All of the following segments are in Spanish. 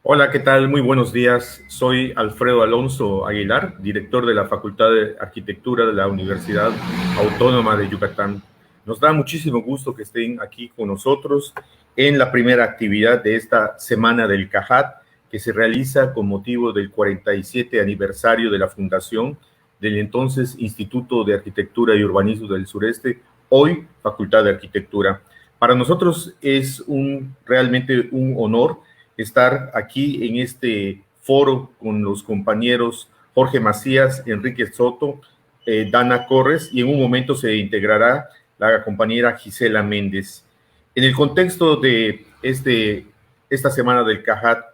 Hola, ¿qué tal? Muy buenos días. Soy Alfredo Alonso Aguilar, director de la Facultad de Arquitectura de la Universidad Autónoma de Yucatán. Nos da muchísimo gusto que estén aquí con nosotros en la primera actividad de esta Semana del Cajat, que se realiza con motivo del 47 aniversario de la fundación del entonces Instituto de Arquitectura y Urbanismo del Sureste, hoy Facultad de Arquitectura. Para nosotros es realmente un honor estar aquí en este foro con los compañeros Jorge Macías, Enrique Soto, Dana Corres, y en un momento se integrará la compañera Gisela Méndez. En el contexto de esta semana del CAJAT,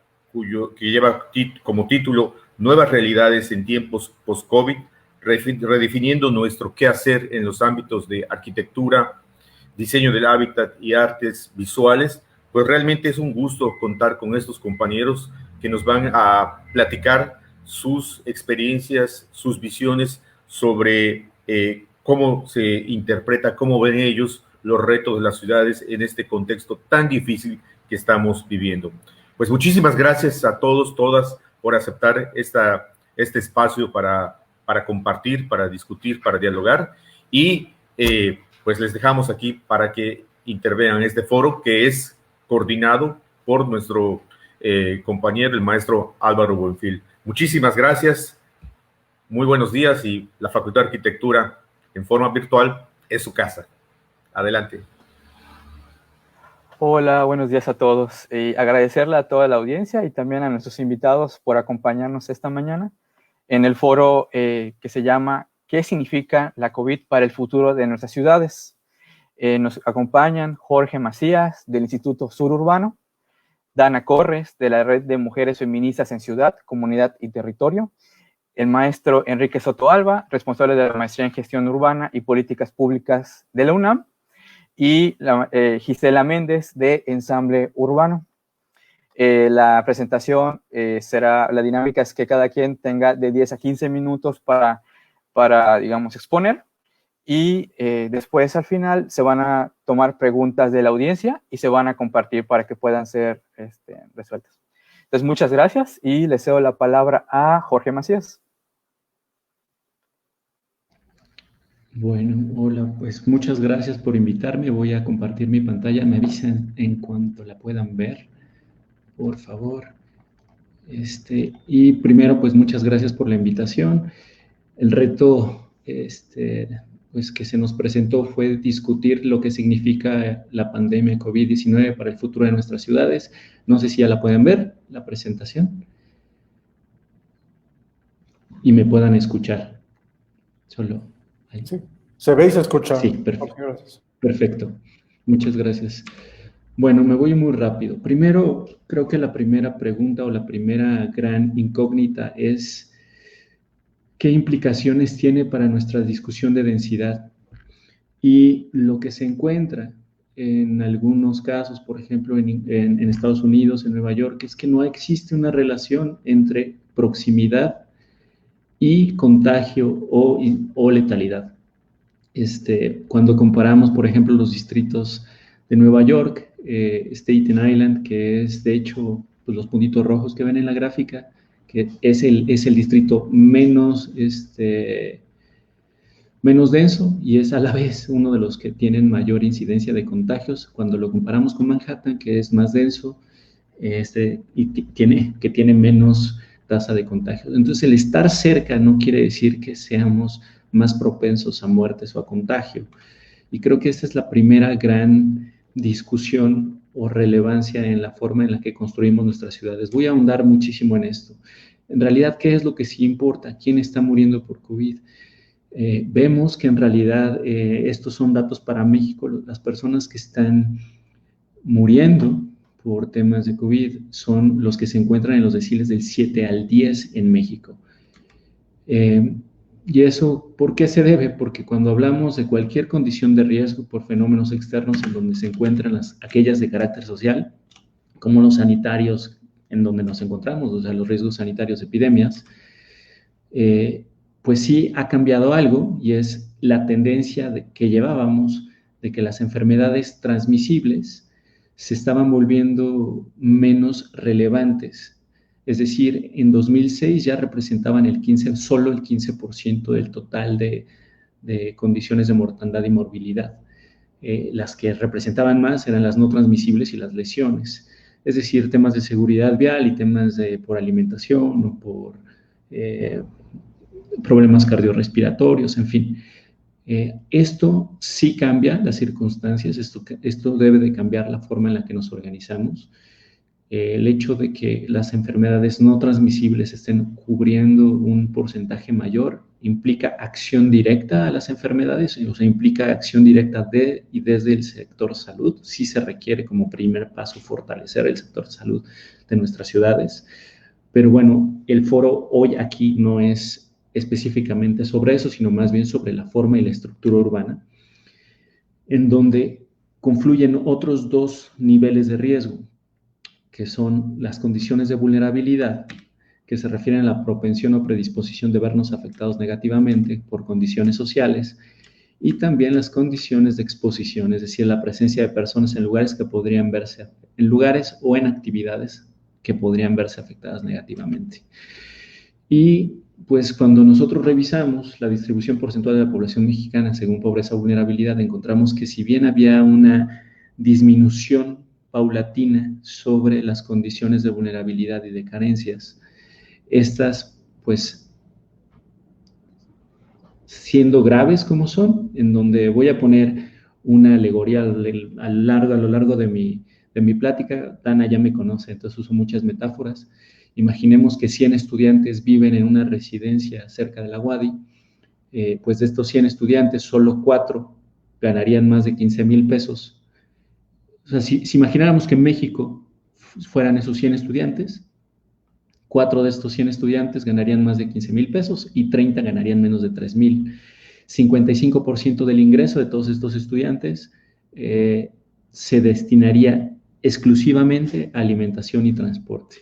que lleva como título Nuevas realidades en tiempos post-COVID, redefiniendo nuestro qué hacer en los ámbitos de arquitectura, diseño del hábitat y artes visuales, pues realmente es un gusto contar con estos compañeros que nos van a platicar sus experiencias, sus visiones sobre cómo se interpreta, cómo ven ellos los retos de las ciudades en este contexto tan difícil que estamos viviendo. Pues muchísimas gracias a todos, todas, por aceptar este espacio para compartir, para discutir, para dialogar y pues les dejamos aquí para que intervengan en este foro que es coordinado por nuestro compañero, el maestro Álvaro Buenfil. Muchísimas gracias, muy buenos días y la Facultad de Arquitectura en forma virtual es su casa. Adelante. Hola, buenos días a todos. Agradecerle a toda la audiencia y también a nuestros invitados por acompañarnos esta mañana en el foro que se llama ¿Qué significa la COVID para el futuro de nuestras ciudades? Nos acompañan Jorge Macías del Instituto Sururbano, Dana Corres de la Red de Mujeres Feministas en Ciudad, Comunidad y Territorio, el maestro Enrique Soto Alba, responsable de la Maestría en Gestión Urbana y Políticas Públicas de la UNAM, y Gisela Méndez de Ensamble Urbano. La presentación la dinámica es que cada quien tenga de 10 a 15 minutos para digamos, exponer, y después al final se van a tomar preguntas de la audiencia y se van a compartir para que puedan ser resueltas. Entonces, muchas gracias y le cedo la palabra a Jorge Macías. Bueno, hola, pues muchas gracias por invitarme. Voy a compartir mi pantalla. Me avisan en cuanto la puedan ver, por favor. Y primero, pues muchas gracias por la invitación. El reto, pues que se nos presentó fue discutir lo que significa la pandemia COVID-19 para el futuro de nuestras ciudades. No sé si ya la pueden ver, la presentación, y me puedan escuchar. Solo ahí. Sí, se ve y se escucha. Sí, perfecto. Okay, gracias. Perfecto. Muchas gracias. Bueno, me voy muy rápido. Primero, creo que la primera pregunta o la primera gran incógnita es ¿qué implicaciones tiene para nuestra discusión de densidad? Y lo que se encuentra en algunos casos, por ejemplo, en Estados Unidos, en Nueva York, es que no existe una relación entre proximidad y contagio o letalidad. Cuando comparamos, por ejemplo, los distritos de Nueva York, Staten Island, que es de hecho pues, los puntitos rojos que ven en la gráfica, que es el distrito menos denso y es a la vez uno de los que tienen mayor incidencia de contagios. Cuando lo comparamos con Manhattan, que es más denso y tiene menos tasa de contagios. Entonces, el estar cerca no quiere decir que seamos más propensos a muertes o a contagio. Y creo que esta es la primera gran discusión o relevancia en la forma en la que construimos nuestras ciudades. Voy a ahondar muchísimo en esto. En realidad, ¿qué es lo que sí importa? ¿Quién está muriendo por COVID? Vemos que en realidad estos son datos para México. Las personas que están muriendo por temas de COVID son los que se encuentran en los deciles del 7 al 10 en México. ¿Y eso por qué se debe? Porque cuando hablamos de cualquier condición de riesgo por fenómenos externos en donde se encuentran aquellas de carácter social, como los sanitarios en donde nos encontramos, o sea, los riesgos sanitarios, epidemias, pues sí ha cambiado algo y es la tendencia que llevábamos de que las enfermedades transmisibles se estaban volviendo menos relevantes Es decir, en 2006 ya representaban solo el 15% del total de condiciones de mortandad y morbilidad. Las que representaban más eran las no transmisibles y las lesiones. Es decir, temas de seguridad vial y temas por alimentación o por problemas cardiorrespiratorios, en fin. Esto sí cambia las circunstancias, esto debe de cambiar la forma en la que nos organizamos. El hecho de que las enfermedades no transmisibles estén cubriendo un porcentaje mayor implica acción directa a las enfermedades, o sea, implica acción directa de y desde el sector salud. Sí se requiere como primer paso fortalecer el sector salud de nuestras ciudades. Pero bueno, el foro hoy aquí no es específicamente sobre eso, sino más bien sobre la forma y la estructura urbana, en donde confluyen otros dos niveles de riesgo, que son las condiciones de vulnerabilidad, que se refieren a la propensión o predisposición de vernos afectados negativamente por condiciones sociales, y también las condiciones de exposición, es decir, la presencia de personas en lugares o en actividades que podrían verse afectadas negativamente. Y pues cuando nosotros revisamos la distribución porcentual de la población mexicana según pobreza o vulnerabilidad, encontramos que si bien había una disminución paulatina sobre las condiciones de vulnerabilidad y de carencias, estas pues siendo graves como son, en donde voy a poner una alegoría a lo largo de mi plática. Dana ya me conoce, entonces uso muchas metáforas. Imaginemos que 100 estudiantes viven en una residencia cerca de la UADY, pues de estos 100 estudiantes, solo 4 ganarían más de 15,000 pesos. O sea, si imagináramos que en México fueran esos 100 estudiantes, 4 de estos 100 estudiantes ganarían más de 15,000 pesos y 30 ganarían menos de 3,000. 55% del ingreso de todos estos estudiantes se destinaría exclusivamente a alimentación y transporte.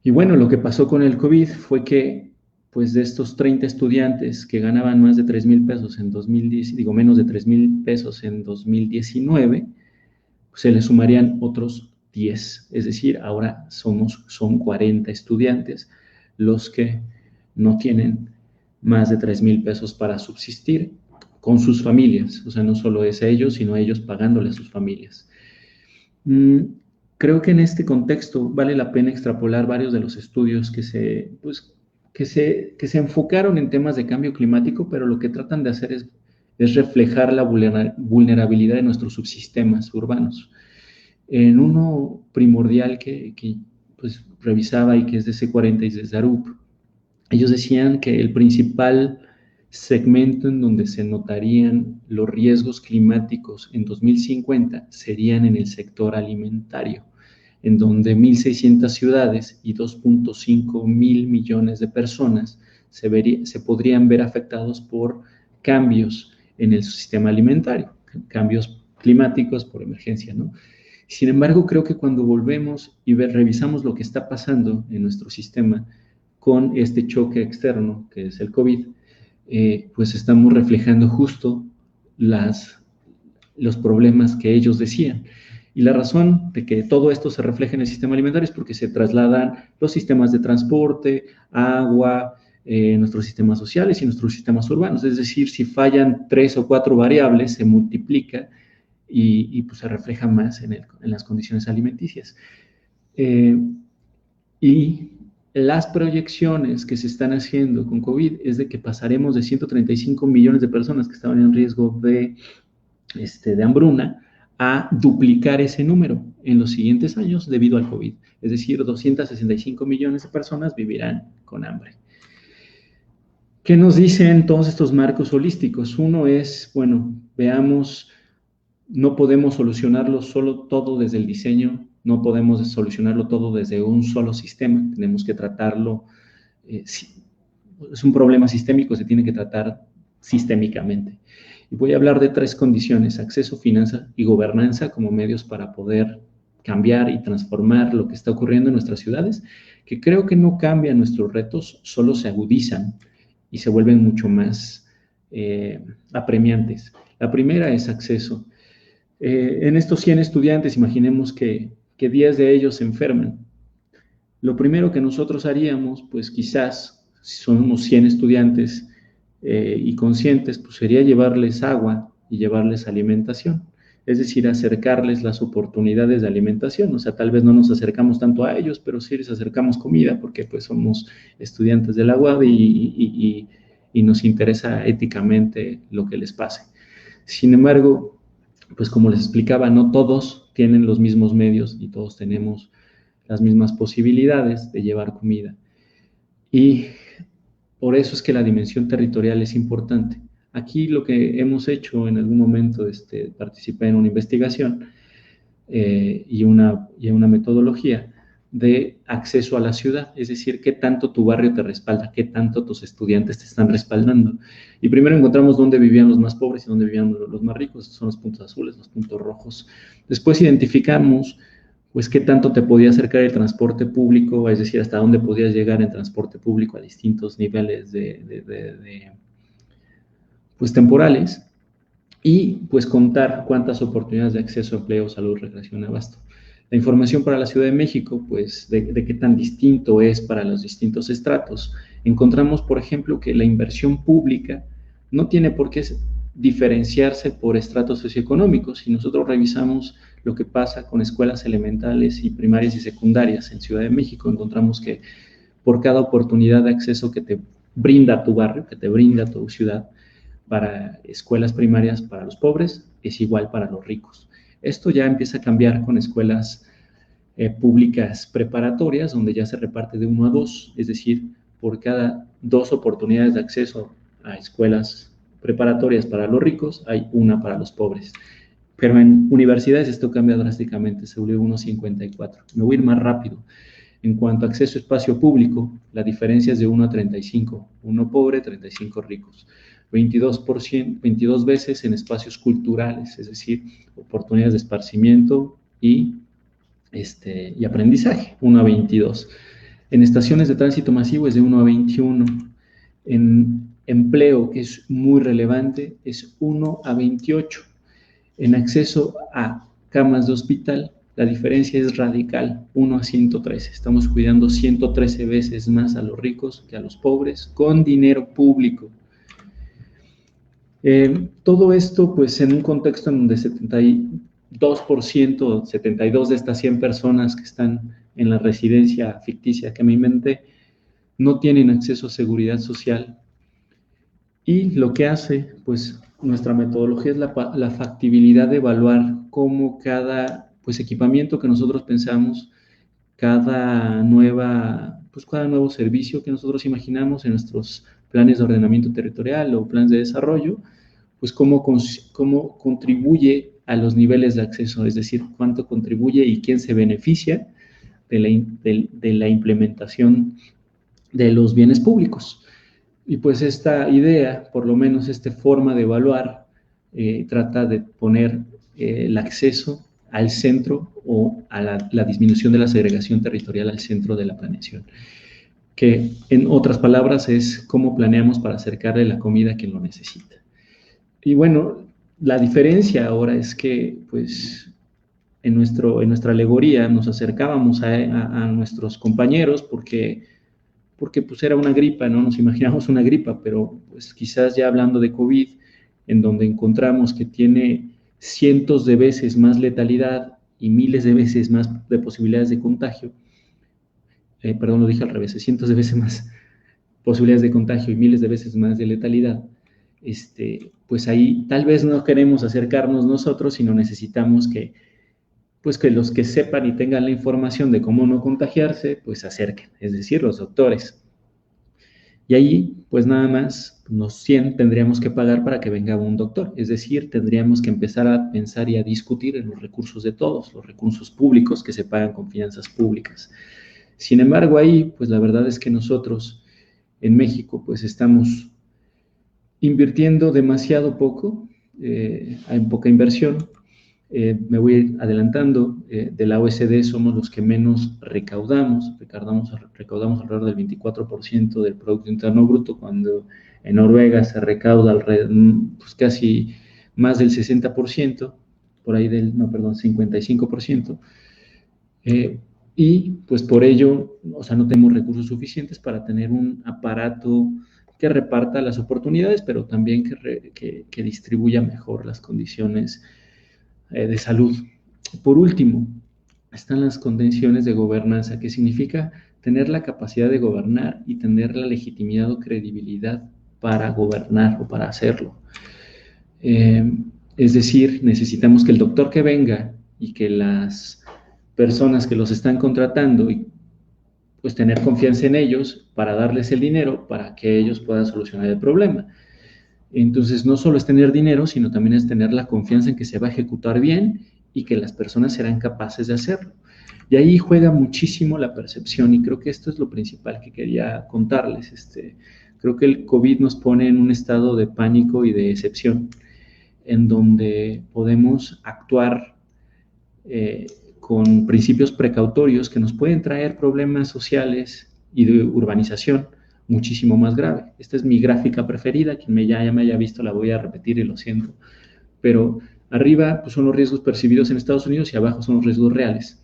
Y bueno, lo que pasó con el COVID fue que, pues de estos 30 estudiantes que ganaban más de 3,000 pesos en 2010, menos de 3,000 pesos en 2019, pues se les sumarían otros 10, es decir, ahora son 40 estudiantes los que no tienen más de 3,000 pesos para subsistir con sus familias. O sea, no solo es ellos, sino ellos pagándole a sus familias. Creo que en este contexto vale la pena extrapolar varios de los estudios que se enfocaron en temas de cambio climático, pero lo que tratan de hacer es reflejar la vulnerabilidad de nuestros subsistemas urbanos. En uno primordial que pues, revisaba y que es de C40 y de Zarup, ellos decían que el principal segmento en donde se notarían los riesgos climáticos en 2050 serían en el sector alimentario, en donde 1,600 ciudades y 2.5 mil millones de personas se podrían ver afectados por cambios en el sistema alimentario, cambios climáticos por emergencia, ¿no? Sin embargo, creo que cuando volvemos y revisamos lo que está pasando en nuestro sistema con este choque externo, que es el COVID, pues estamos reflejando justo los problemas que ellos decían. Y la razón de que todo esto se refleje en el sistema alimentario es porque se trasladan los sistemas de transporte, agua, nuestros sistemas sociales y nuestros sistemas urbanos. Es decir, si fallan 3 o 4 variables, se multiplica y pues se refleja más en las condiciones alimenticias. Y las proyecciones que se están haciendo con COVID es de que pasaremos de 135 millones de personas que estaban en riesgo de hambruna a duplicar ese número en los siguientes años debido al COVID. Es decir, 265 millones de personas vivirán con hambre. ¿Qué nos dicen todos estos marcos holísticos? Uno es, bueno, veamos, no podemos solucionarlo todo desde el diseño, no podemos solucionarlo todo desde un solo sistema, tenemos que tratarlo, es un problema sistémico, se tiene que tratar sistémicamente. Y voy a hablar de 3 condiciones: acceso, finanza y gobernanza como medios para poder cambiar y transformar lo que está ocurriendo en nuestras ciudades, que creo que no cambian nuestros retos, solo se agudizan y se vuelven mucho más apremiantes. La primera es acceso. En estos 100 estudiantes, imaginemos que 10 de ellos se enferman. Lo primero que nosotros haríamos, pues quizás, si somos 100 estudiantes y conscientes, pues sería llevarles agua y llevarles alimentación. Es decir, acercarles las oportunidades de alimentación. O sea, tal vez no nos acercamos tanto a ellos, pero sí les acercamos comida, porque pues somos estudiantes de la UAD y nos interesa éticamente lo que les pase. Sin embargo, pues como les explicaba, no todos tienen los mismos medios y todos tenemos las mismas posibilidades de llevar comida. Y por eso es que la dimensión territorial es importante. Aquí lo que hemos hecho en algún momento, participé en una investigación y una metodología de acceso a la ciudad, es decir, qué tanto tu barrio te respalda, qué tanto tus estudiantes te están respaldando. Y primero encontramos dónde vivían los más pobres y dónde vivían los más ricos, son los puntos azules, los puntos rojos. Después identificamos pues qué tanto te podía acercar el transporte público, es decir, hasta dónde podías llegar en transporte público a distintos niveles pues temporales, y pues contar cuántas oportunidades de acceso a empleo, salud, recreación, abasto. La información para la Ciudad de México, pues de qué tan distinto es para los distintos estratos. Encontramos, por ejemplo, que la inversión pública no tiene por qué diferenciarse por estratos socioeconómicos. Si nosotros revisamos lo que pasa con escuelas elementales y primarias y secundarias en Ciudad de México, encontramos que por cada oportunidad de acceso que te brinda tu barrio, que te brinda tu ciudad, para escuelas primarias para los pobres es igual para los ricos. Esto ya empieza a cambiar con escuelas públicas preparatorias, donde ya se reparte de 1 a 2, es decir, por cada 2 oportunidades de acceso a escuelas preparatorias para los ricos, hay 1 para los pobres. Pero en universidades esto cambia drásticamente, se vuelve 1:54. Me voy a ir más rápido. En cuanto a acceso a espacio público, la diferencia es de 1 a 35, 1 pobre, 35 ricos. 22 veces en espacios culturales, es decir, oportunidades de esparcimiento y aprendizaje, 1 a 22. En estaciones de tránsito masivo es de 1 a 21. En empleo, que es muy relevante, es 1 a 28. En acceso a camas de hospital, la diferencia es radical, 1 a 113. Estamos cuidando 113 veces más a los ricos que a los pobres con dinero público. Todo esto, pues, en un contexto en donde 72%, 72 de estas 100 personas que están en la residencia ficticia que me inventé, no tienen acceso a seguridad social. Y lo que hace, pues, nuestra metodología es la factibilidad de evaluar cómo cada, pues, equipamiento que nosotros pensamos, cada nuevo servicio que nosotros imaginamos en nuestros planes de ordenamiento territorial o planes de desarrollo, pues cómo contribuye a los niveles de acceso, es decir, cuánto contribuye y quién se beneficia de la implementación de los bienes públicos. Y pues esta idea, por lo menos esta forma de evaluar, trata de poner el acceso al centro o a la disminución de la segregación territorial al centro de la planeación, que en otras palabras es cómo planeamos para acercarle la comida a quien lo necesita. Y bueno, la diferencia ahora es que, pues, en nuestra alegoría nos acercábamos a nuestros compañeros porque pues era una gripa, ¿no? Nos imaginamos una gripa, pero pues quizás ya hablando de COVID, en donde encontramos que tiene cientos de veces más letalidad y miles de veces más de posibilidades de contagio, perdón, lo dije al revés, cientos de veces más posibilidades de contagio y miles de veces más de letalidad, pues ahí tal vez no queremos acercarnos nosotros, sino necesitamos que los que sepan y tengan la información de cómo no contagiarse, pues se acerquen, es decir, los doctores. Y ahí, pues nada más, los 100 tendríamos que pagar para que venga un doctor, es decir, tendríamos que empezar a pensar y a discutir en los recursos de todos, los recursos públicos que se pagan con finanzas públicas. Sin embargo, ahí, pues la verdad es que nosotros en México, pues estamos invirtiendo demasiado poco, hay poca inversión. Me voy a ir adelantando, de la OECD somos los que menos recaudamos alrededor del 24% del Producto Interno Bruto, cuando en Noruega se recauda pues casi más del 60%, por ahí 55%. y pues por ello, o sea, no tenemos recursos suficientes para tener un aparato que reparta las oportunidades, pero también que distribuya mejor las condiciones de salud. Por último, están las condiciones de gobernanza, que significa tener la capacidad de gobernar y tener la legitimidad o credibilidad para gobernar o para hacerlo. Es decir, necesitamos que el doctor que venga y que las personas que los están contratando y pues tener confianza en ellos para darles el dinero para que ellos puedan solucionar el problema. Entonces, no solo es tener dinero, sino también es tener la confianza en que se va a ejecutar bien y que las personas serán capaces de hacerlo. Y ahí juega muchísimo la percepción, y creo que esto es lo principal que quería contarles. Creo que el COVID nos pone en un estado de pánico y de excepción, en donde podemos actuar con principios precautorios que nos pueden traer problemas sociales y de urbanización muchísimo más grave. Esta es mi gráfica preferida, quien ya me haya visto la voy a repetir y lo siento, pero arriba pues, son los riesgos percibidos en Estados Unidos y abajo son los riesgos reales.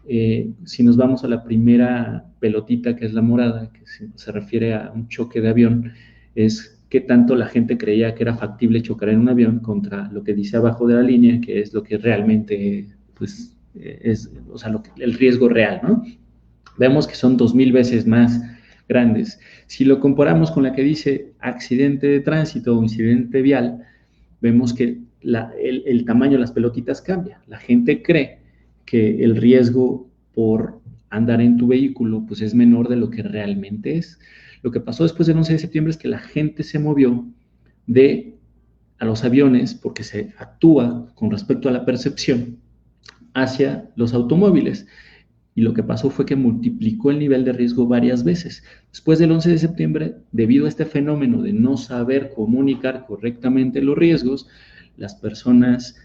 Si nos vamos a la primera pelotita, que es la morada, que se refiere a un choque de avión, es qué tanto la gente creía que era factible chocar en un avión contra lo que dice abajo de la línea, que es lo que realmente pues, es, o sea, el riesgo real, ¿no? Vemos que son 2000 veces más grandes. Si lo comparamos con la que dice accidente de tránsito o incidente vial, vemos que el tamaño de las pelotitas cambia. La gente cree que el riesgo por andar en tu vehículo pues es menor de lo que realmente es. Lo que pasó después del 11 de septiembre es que la gente se movió a los aviones, porque se actúa con respecto a la percepción, hacia los automóviles. Y lo que pasó fue que multiplicó el nivel de riesgo varias veces. Después del 11 de septiembre, debido a este fenómeno de no saber comunicar correctamente los riesgos, las personas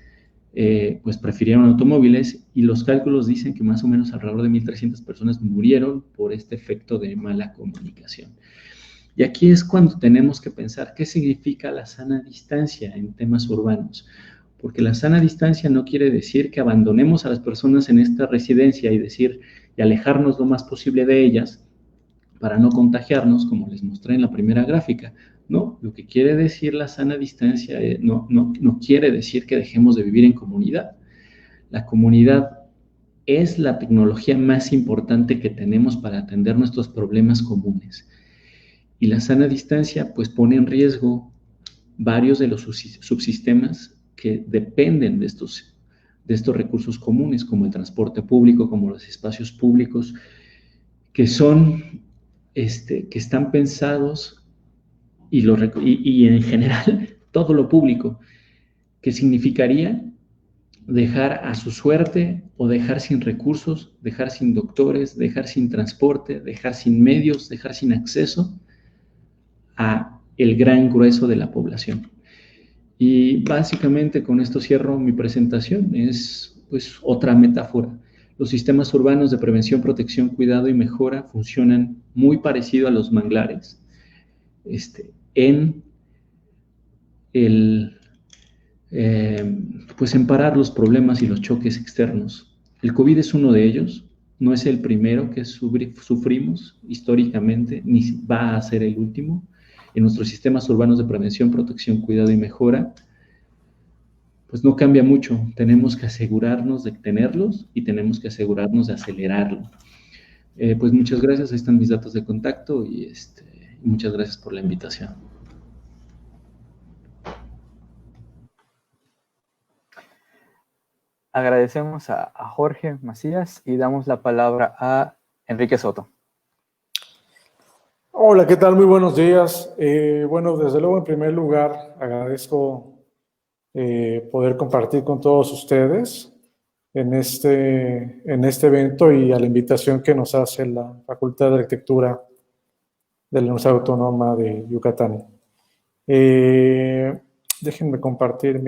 pues prefirieron automóviles, y los cálculos dicen que más o menos alrededor de 1,300 personas murieron por este efecto de mala comunicación. Y aquí es cuando tenemos que pensar qué significa la sana distancia en temas urbanos. Porque la sana distancia no quiere decir que abandonemos a las personas en esta residencia y alejarnos lo más posible de ellas para no contagiarnos, como les mostré en la primera gráfica. No, lo que quiere decir la sana distancia no quiere decir que dejemos de vivir en comunidad. La comunidad es la tecnología más importante que tenemos para atender nuestros problemas comunes. Y la sana distancia pues pone en riesgo varios de los subsistemas que dependen de estos recursos comunes, como el transporte público, como los espacios públicos, que están pensados, y en general todo lo público, que significaría dejar a su suerte o dejar sin recursos, dejar sin doctores, dejar sin transporte, dejar sin medios, dejar sin acceso a el gran grueso de la población. Y básicamente con esto cierro mi presentación. Es pues otra metáfora. Los sistemas urbanos de prevención, protección, cuidado y mejora funcionan muy parecido a los manglares pues en parar los problemas y los choques externos. El COVID es uno de ellos. No es el primero que sufrimos históricamente, ni va a ser el último. En nuestros sistemas urbanos de prevención, protección, cuidado y mejora, pues no cambia mucho. Tenemos que asegurarnos de tenerlos y tenemos que asegurarnos de acelerarlo. Pues muchas gracias, ahí están mis datos de contacto y muchas gracias por la invitación. Agradecemos a Jorge Macías y damos la palabra a Enrique Soto. Hola, ¿qué tal? Muy buenos días. Bueno, desde luego, en primer lugar, agradezco poder compartir con todos ustedes en este evento y a la invitación que nos hace la Facultad de Arquitectura de la Universidad Autónoma de Yucatán. Déjenme compartir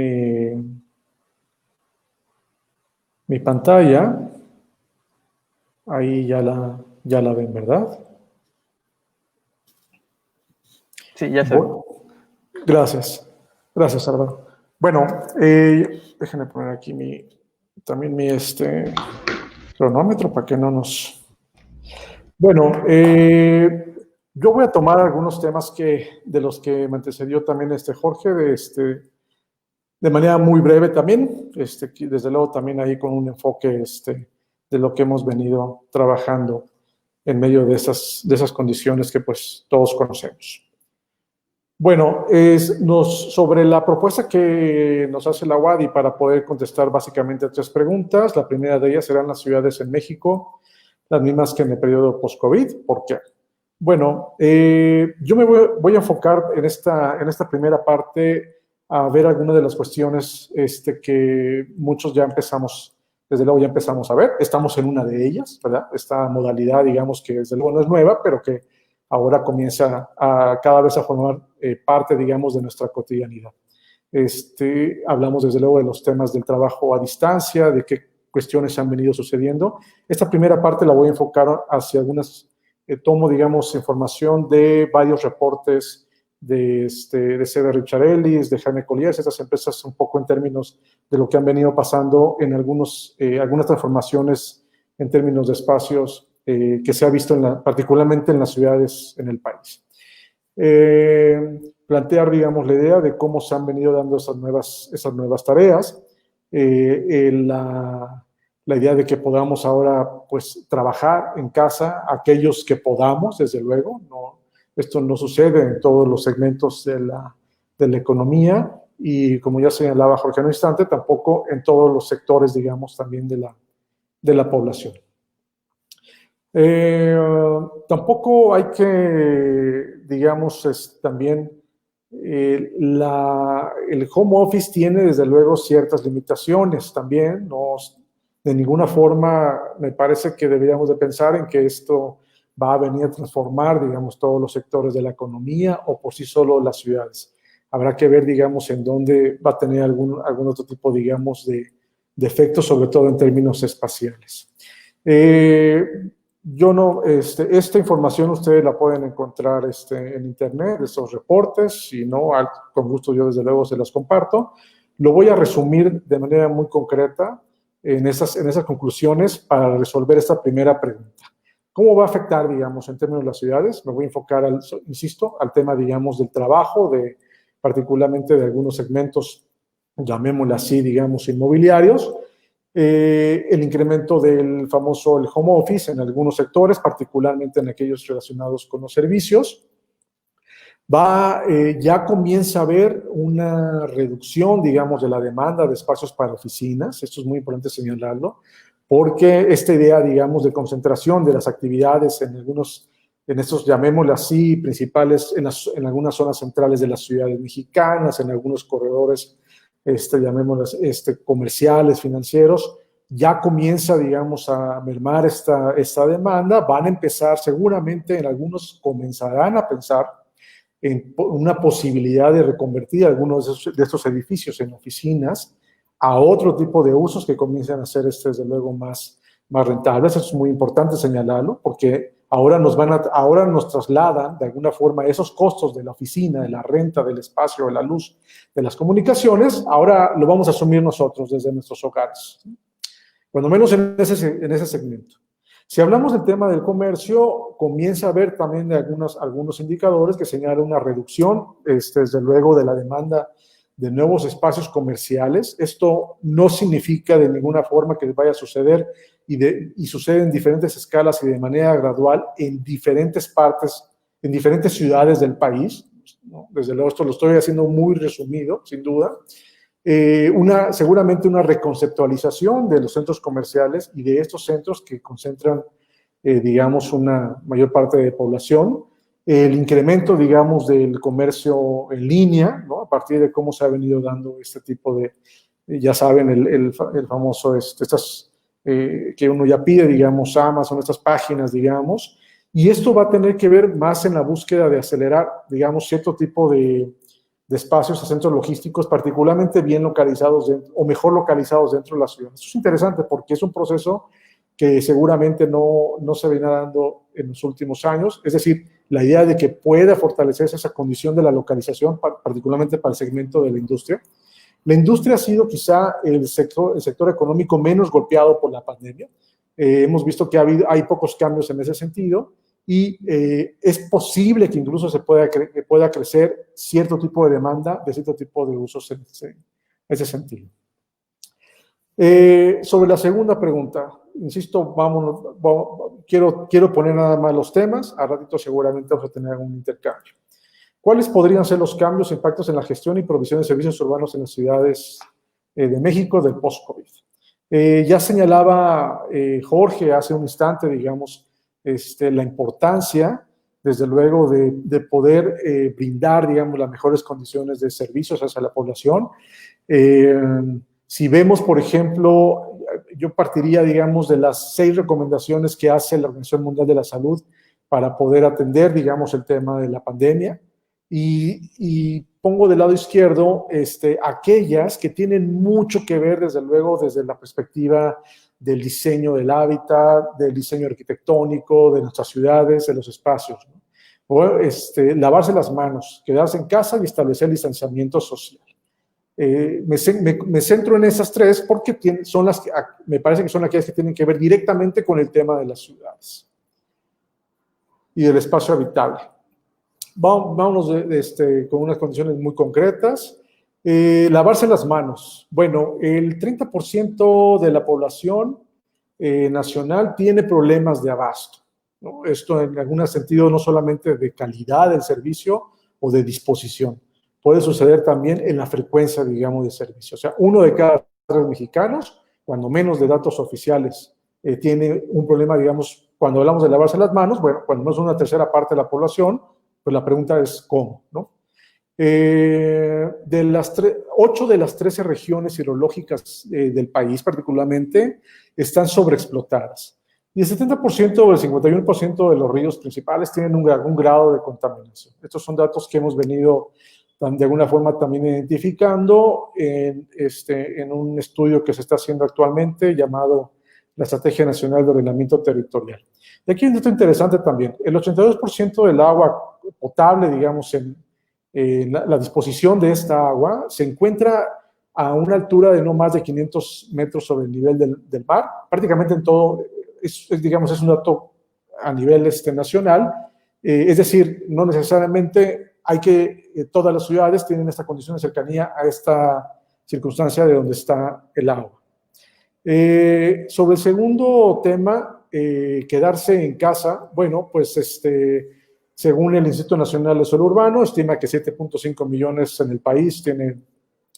mi pantalla. Ahí ya la ven, ¿verdad? Sí, ya sé. Bueno, gracias, Salvador. Bueno, déjenme poner aquí también mi cronómetro para que no nos... Bueno, yo voy a tomar algunos temas de los que me antecedió también Jorge, de manera muy breve también, desde luego también ahí con un enfoque de lo que hemos venido trabajando en medio de esas condiciones que pues todos conocemos. Bueno, sobre la propuesta que nos hace la UADY para poder contestar básicamente a 3 preguntas. La primera de ellas serán las ciudades en México, las mismas que en el periodo post-COVID. ¿Por qué? Bueno, yo me voy a enfocar en esta primera parte a ver algunas de las cuestiones que muchos ya empezamos, desde luego ya empezamos a ver. Estamos en una de ellas, ¿verdad? Esta modalidad, digamos que desde luego no es nueva, pero que ahora comienza cada vez a formar parte, digamos, de nuestra cotidianidad. Hablamos desde luego de los temas del trabajo a distancia, de qué cuestiones han venido sucediendo. Esta primera parte la voy a enfocar hacia algunas, tomo, digamos, información de varios reportes de C.B. Richard Ellis, de Jaime Colliers, estas empresas un poco en términos de lo que han venido pasando en algunas transformaciones en términos de espacios que se ha visto particularmente en las ciudades en el país. Plantear, digamos, la idea de cómo se han venido dando esas nuevas tareas, la idea de que podamos ahora, pues, trabajar en casa, aquellos que podamos, desde luego, esto no sucede en todos los segmentos de la economía y, como ya señalaba Jorge en un instante, tampoco en todos los sectores, digamos, también de la población. Tampoco hay que, digamos, también el home office tiene desde luego ciertas limitaciones también, no de ninguna forma me parece que deberíamos de pensar en que esto va a venir a transformar, digamos, todos los sectores de la economía o por sí solo las ciudades. Habrá que ver, digamos, en dónde va a tener algún otro tipo, digamos, de efectos, sobre todo en términos espaciales. Esta información ustedes la pueden encontrar en internet, estos reportes, si no, con gusto yo desde luego se los comparto. Lo voy a resumir de manera muy concreta en esas conclusiones para resolver esta primera pregunta. ¿Cómo va a afectar, digamos, en términos de las ciudades? Me voy a enfocar, insisto, al tema, digamos, del trabajo, particularmente de algunos segmentos, llamémoslo así, digamos, inmobiliarios, el incremento del famoso el home office en algunos sectores, particularmente en aquellos relacionados con los servicios. Ya comienza a haber una reducción, digamos, de la demanda de espacios para oficinas. Esto es muy importante señalarlo, porque esta idea, digamos, de concentración de las actividades en estos, llamémoslo así, principales, en algunas zonas centrales de las ciudades mexicanas, en algunos corredores, llamémoslos comerciales, financieros, ya comienza, digamos, a mermar esta demanda. Van a empezar, seguramente en algunos comenzarán a pensar en una posibilidad de reconvertir algunos de estos edificios en oficinas a otro tipo de usos que comiencen a ser, desde luego, más rentables. Eso es muy importante señalarlo, porque ahora nos trasladan, de alguna forma, esos costos de la oficina, de la renta, del espacio, de la luz, de las comunicaciones, ahora lo vamos a asumir nosotros desde nuestros hogares, cuando menos en ese segmento. Si hablamos del tema del comercio, comienza a haber también algunos indicadores que señalan una reducción, desde luego, de la demanda de nuevos espacios comerciales. Esto no significa de ninguna forma que vaya a suceder y sucede en diferentes escalas y de manera gradual en diferentes partes, en diferentes ciudades del país, ¿no? Desde luego esto lo estoy haciendo muy resumido, sin duda. Seguramente una reconceptualización de los centros comerciales y de estos centros que concentran, digamos, una mayor parte de población. El incremento, digamos, del comercio en línea, ¿no? A partir de cómo se ha venido dando este tipo de, ya saben, el famoso, que uno ya pide, digamos, Amazon, estas páginas, digamos, y esto va a tener que ver más en la búsqueda de acelerar, digamos, cierto tipo de espacios a centros logísticos particularmente bien localizados o mejor localizados dentro de la ciudad. Esto es interesante porque es un proceso que seguramente no se viene dando en los últimos años, es decir, la idea de que pueda fortalecerse esa condición de la localización, particularmente para el segmento de la industria. La industria ha sido quizá el sector económico menos golpeado por la pandemia. Hemos visto que hay pocos cambios en ese sentido y es posible que incluso pueda crecer cierto tipo de demanda de cierto tipo de usos en ese sentido. Sobre la segunda pregunta, insisto, quiero poner nada más los temas, a ratito seguramente vamos a tener algún intercambio. ¿Cuáles podrían ser los cambios e impactos en la gestión y provisión de servicios urbanos en las ciudades de México del post-COVID? Ya señalaba Jorge hace un instante, digamos, la importancia, desde luego, de poder brindar, digamos, las mejores condiciones de servicios hacia la población. Si vemos, por ejemplo, yo partiría, digamos, de las 6 recomendaciones que hace la Organización Mundial de la Salud para poder atender, digamos, el tema de la pandemia. Y pongo del lado izquierdo aquellas que tienen mucho que ver, desde luego, desde la perspectiva del diseño del hábitat, del diseño arquitectónico, de nuestras ciudades, de los espacios, ¿no? O, lavarse las manos, quedarse en casa y establecer distanciamiento social. Me centro en esas 3 porque me parece que son aquellas que tienen que ver directamente con el tema de las ciudades y del espacio habitable. Vámonos con unas condiciones muy concretas. Lavarse las manos. Bueno, el 30% de la población nacional tiene problemas de abasto, ¿no? Esto en algún sentido no solamente de calidad del servicio o de disposición, puede suceder también en la frecuencia, digamos, de servicio. O sea, 1 de cada 3 mexicanos, cuando menos de datos oficiales, tiene un problema, digamos, cuando hablamos de lavarse las manos, bueno, cuando menos una tercera parte de la población, pues la pregunta es ¿cómo?, ¿no? 8 de las 13 regiones hidrológicas del país, particularmente, están sobreexplotadas. Y el 70% o el 51% de los ríos principales tienen algún grado de contaminación. Estos son datos que hemos venido de alguna forma también identificando en un estudio que se está haciendo actualmente llamado la Estrategia Nacional de Ordenamiento Territorial. Y aquí hay un dato interesante también. El 82% del agua potable, digamos, en la disposición de esta agua se encuentra a una altura de no más de 500 metros sobre el nivel del mar, prácticamente en todo, digamos, es un dato a nivel nacional, es decir, no necesariamente todas las ciudades tienen esta condición de cercanía a esta circunstancia de donde está el agua. Sobre el segundo tema, quedarse en casa, bueno, pues según el Instituto Nacional de Suelo Urbano, estima que 7.5 millones en el país tienen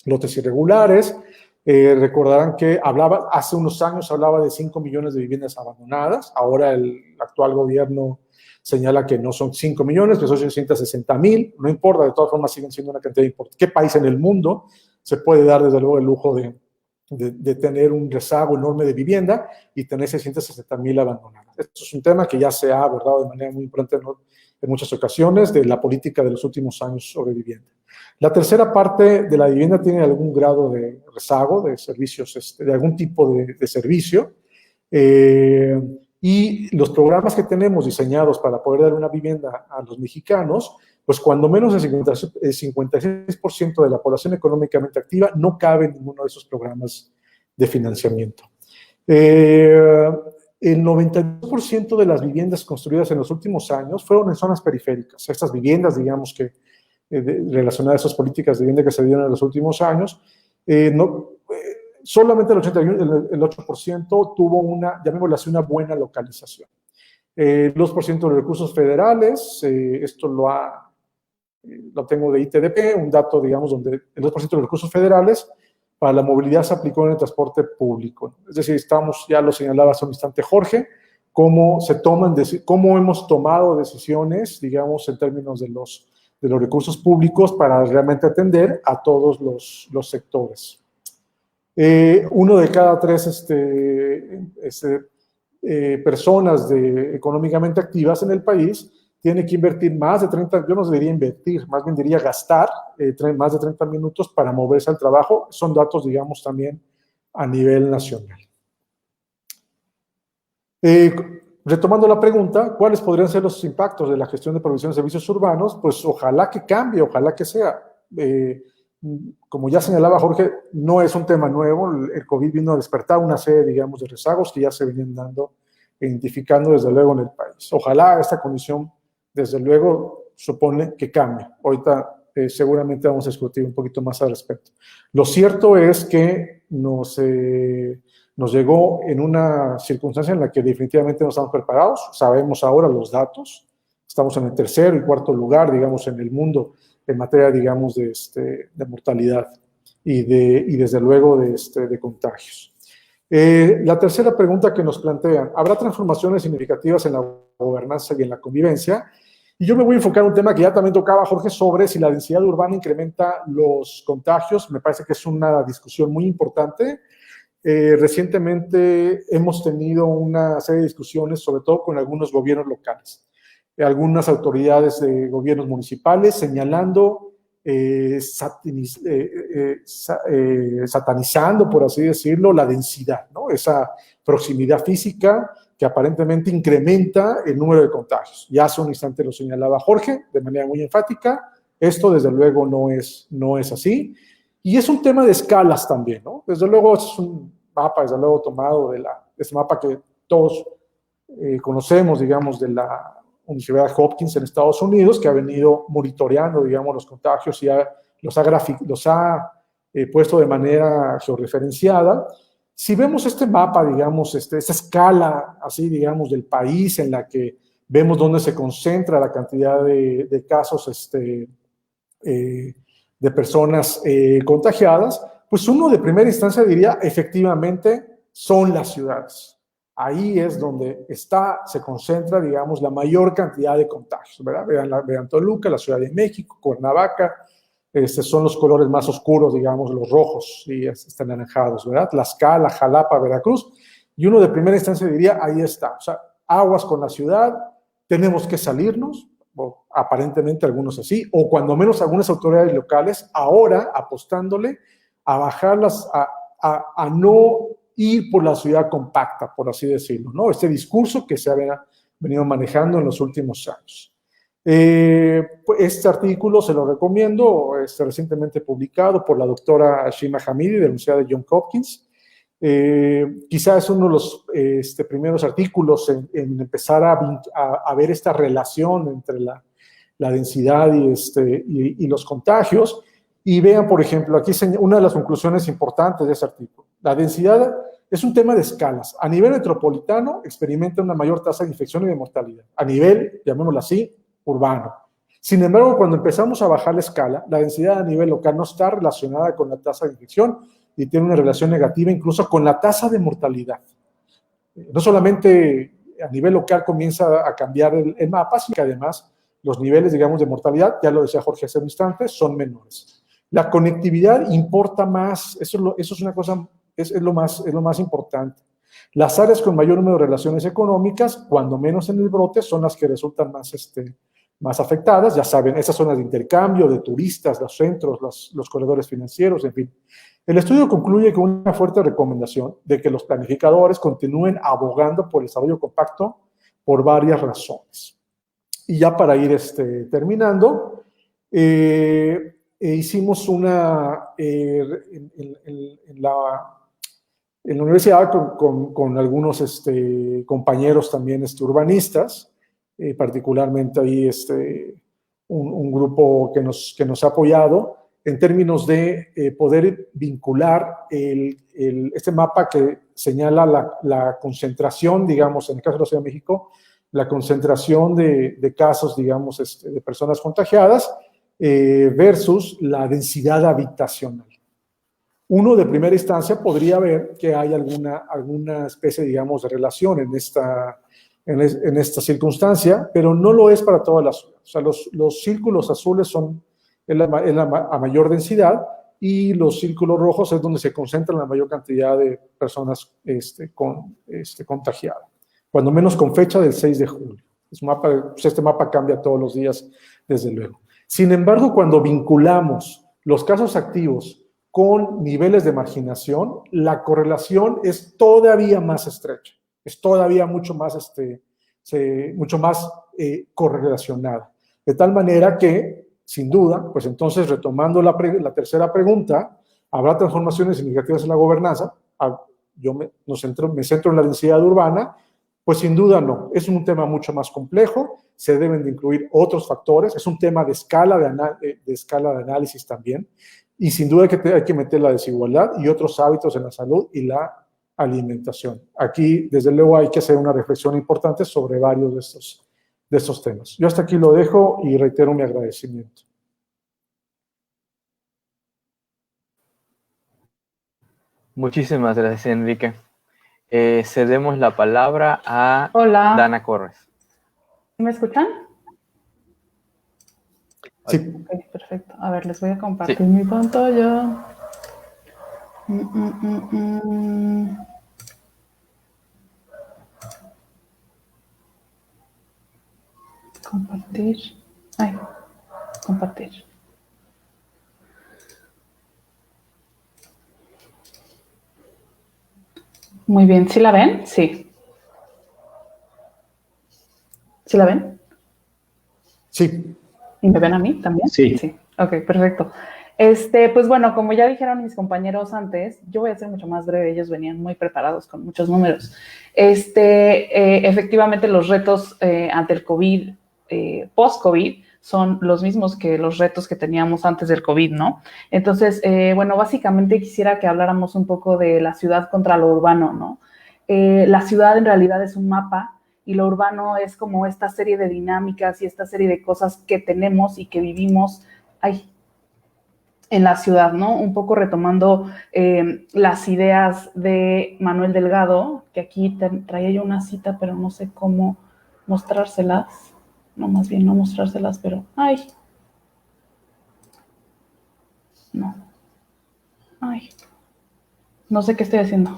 lotes irregulares. Recordarán que hace unos años hablaba de 5 millones de viviendas abandonadas. Ahora el actual gobierno señala que no son 5 millones, que son 660,000. No importa, de todas formas siguen siendo una cantidad importante. ¿Qué país en el mundo se puede dar, desde luego, el lujo de tener un rezago enorme de vivienda y tener 660,000 abandonadas? Esto es un tema que ya se ha abordado de manera muy importante en muchas ocasiones de la política de los últimos años sobre vivienda. La tercera parte de la vivienda tiene algún grado de rezago de servicios, de algún tipo de servicio, y los programas que tenemos diseñados para poder dar una vivienda a los mexicanos, pues cuando menos el 56% de la población económicamente activa no cabe en ninguno de esos programas de financiamiento. El 92% de las viviendas construidas en los últimos años fueron en zonas periféricas. Estas viviendas, digamos que relacionadas a esas políticas de vivienda que se dieron en los últimos años, solamente el 8% tuvo llamémoslo así, una buena localización. El 2% de los recursos federales, esto lo tengo de ITDP, un dato, digamos, donde el 2% de los recursos federales para la movilidad se aplicó en el transporte público. Es decir, ya lo señalaba hace un instante Jorge, cómo hemos tomado decisiones, digamos, en términos de los recursos públicos para realmente atender a todos los sectores. 1 de cada 3 personas económicamente activas en el país tiene que invertir más de 30, yo no diría invertir, más bien diría gastar más de 30 minutos para moverse al trabajo. Son datos, digamos, también a nivel nacional. Retomando la pregunta, ¿cuáles podrían ser los impactos de la gestión de provisión de servicios urbanos? Pues ojalá que cambie, ojalá que sea. como ya señalaba Jorge, no es un tema nuevo. El COVID vino a despertar una serie, digamos, de rezagos que ya se venían dando, identificando desde luego en el país. Ojalá esta condición, desde luego, supone que cambie. Ahorita seguramente vamos a discutir un poquito más al respecto. Lo cierto es que nos llegó en una circunstancia en la que definitivamente no estamos preparados. Sabemos ahora los datos. Estamos en el tercer y cuarto lugar, digamos, en el mundo en materia, digamos, de mortalidad y desde luego de contagios. La tercera pregunta que nos plantean: ¿habrá transformaciones significativas en la gobernanza y en la convivencia? Y yo me voy a enfocar en un tema que ya también tocaba Jorge, sobre si la densidad urbana incrementa los contagios. Me parece que es una discusión muy importante. Recientemente hemos tenido una serie de discusiones, sobre todo con algunos gobiernos locales, algunas autoridades de gobiernos municipales señalando, satanizando, por así decirlo, la densidad, ¿no? Esa proximidad física que aparentemente incrementa el número de contagios. Ya hace un instante lo señalaba Jorge de manera muy enfática. Esto desde luego no es así. Y es un tema de escalas también, ¿no? Desde luego es un mapa, desde luego tomado de ese mapa que todos conocemos, digamos, de la Universidad Hopkins en Estados Unidos, que ha venido monitoreando, digamos, los contagios y los ha puesto de manera georreferenciada. Si vemos este mapa, digamos, esta escala, así, digamos, del país, en la que vemos dónde se concentra la cantidad de casos de personas contagiadas, pues uno de primera instancia diría, efectivamente, son las ciudades. Ahí es donde se concentra, digamos, la mayor cantidad de contagios, ¿verdad? Vean Toluca, la Ciudad de México, Cuernavaca, son los colores más oscuros, digamos, los rojos y están anaranjados, ¿verdad? Tlaxcala, Jalapa, Veracruz, y uno de primera instancia diría, ahí está, o sea, aguas con la ciudad, tenemos que salirnos, o aparentemente algunos así, o cuando menos algunas autoridades locales, ahora apostándole a bajarlas, a no ir por la ciudad compacta, por así decirlo, ¿no? Este discurso que se ha venido manejando en los últimos años. Este artículo se lo recomiendo, recientemente publicado por la doctora Shima Hamidi de la Universidad de Johns Hopkins. Quizás es uno de los primeros artículos en empezar a ver esta relación entre la densidad y los contagios. Y vean, por ejemplo, aquí una de las conclusiones importantes de ese artículo. La densidad es un tema de escalas. A nivel metropolitano experimenta una mayor tasa de infección y de mortalidad. A nivel, llamémoslo así, urbano. Sin embargo, cuando empezamos a bajar la escala, la densidad a nivel local no está relacionada con la tasa de infección y tiene una relación negativa incluso con la tasa de mortalidad. No solamente a nivel local comienza a cambiar el mapa, sino que además los niveles, digamos, de mortalidad, ya lo decía Jorge hace un instante, son menores. La conectividad importa más, eso es una cosa, es lo más importante. Las áreas con mayor número de relaciones económicas, cuando menos en el brote, son las que resultan más afectadas. Ya saben, esas zonas de intercambio, de turistas, los centros, los corredores financieros, en fin. El estudio concluye con una fuerte recomendación de que los planificadores continúen abogando por el desarrollo compacto por varias razones. Y ya para ir terminando, hicimos en la universidad con algunos compañeros también urbanistas, particularmente ahí un grupo que nos ha apoyado en términos de poder vincular este mapa que señala la concentración, digamos, en el caso de la Ciudad de México, la concentración de casos, digamos, de personas contagiadas versus la densidad habitacional. Uno de primera instancia podría ver que hay alguna especie, digamos, de relación en esta circunstancia, pero no lo es para toda la ciudad. O sea, los círculos azules son a mayor densidad y los círculos rojos es donde se concentra la mayor cantidad de personas contagiadas. Cuando menos con fecha del 6 de julio. Este mapa cambia todos los días, desde luego. Sin embargo, cuando vinculamos los casos activos con niveles de marginación, la correlación es todavía más estrecha, es todavía mucho más correlacionada. De tal manera que sin duda, pues entonces retomando la tercera pregunta, ¿habrá transformaciones significativas en la gobernanza? Me centro en la densidad urbana, pues sin duda no. Es un tema mucho más complejo, se deben de incluir otros factores, es un tema de escala de análisis también, y sin duda hay que meter la desigualdad y otros hábitos en la salud y la alimentación. Aquí, desde luego, hay que hacer una reflexión importante sobre varios de estos temas. Yo hasta aquí lo dejo y reitero mi agradecimiento. Muchísimas gracias, Enrique. Cedemos la palabra a Hola. Dana Corres. ¿Me escuchan? Sí. Ok, perfecto. A ver, les voy a compartir mi pantalla. Compartir. Ay, compartir. Muy bien, ¿sí la ven? Sí. ¿Sí la ven? Sí. ¿Y me ven a mí también? Sí. Sí. Ok, perfecto. Pues bueno, como ya dijeron mis compañeros antes, yo voy a ser mucho más breve, ellos venían muy preparados con muchos números. Efectivamente, los retos ante el COVID, post-COVID, son los mismos que los retos que teníamos antes del COVID, ¿no? Entonces, bueno, básicamente quisiera que habláramos un poco de la ciudad contra lo urbano, ¿no? La ciudad en realidad es un mapa y lo urbano es como esta serie de dinámicas y esta serie de cosas que tenemos y que vivimos en la ciudad, ¿no? Un poco retomando las ideas de Manuel Delgado, que aquí traía yo una cita, pero no sé cómo mostrárselas. No, más bien no mostrárselas, pero... ¡Ay! No. ¡Ay! No sé qué estoy haciendo.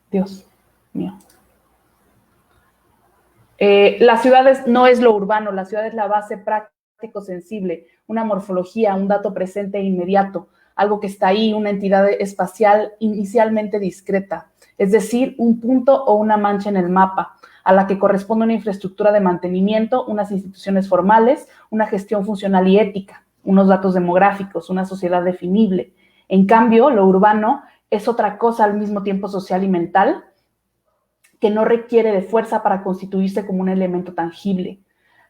Dios mío. La ciudad no es lo urbano, la ciudad es la base práctico-sensible, una morfología, un dato presente e inmediato, algo que está ahí, una entidad espacial inicialmente discreta, es decir, un punto o una mancha en el mapa, a la que corresponde una infraestructura de mantenimiento, unas instituciones formales, una gestión funcional y ética, unos datos demográficos, una sociedad definible. En cambio, lo urbano es otra cosa al mismo tiempo social y mental, que no requiere de fuerza para constituirse como un elemento tangible.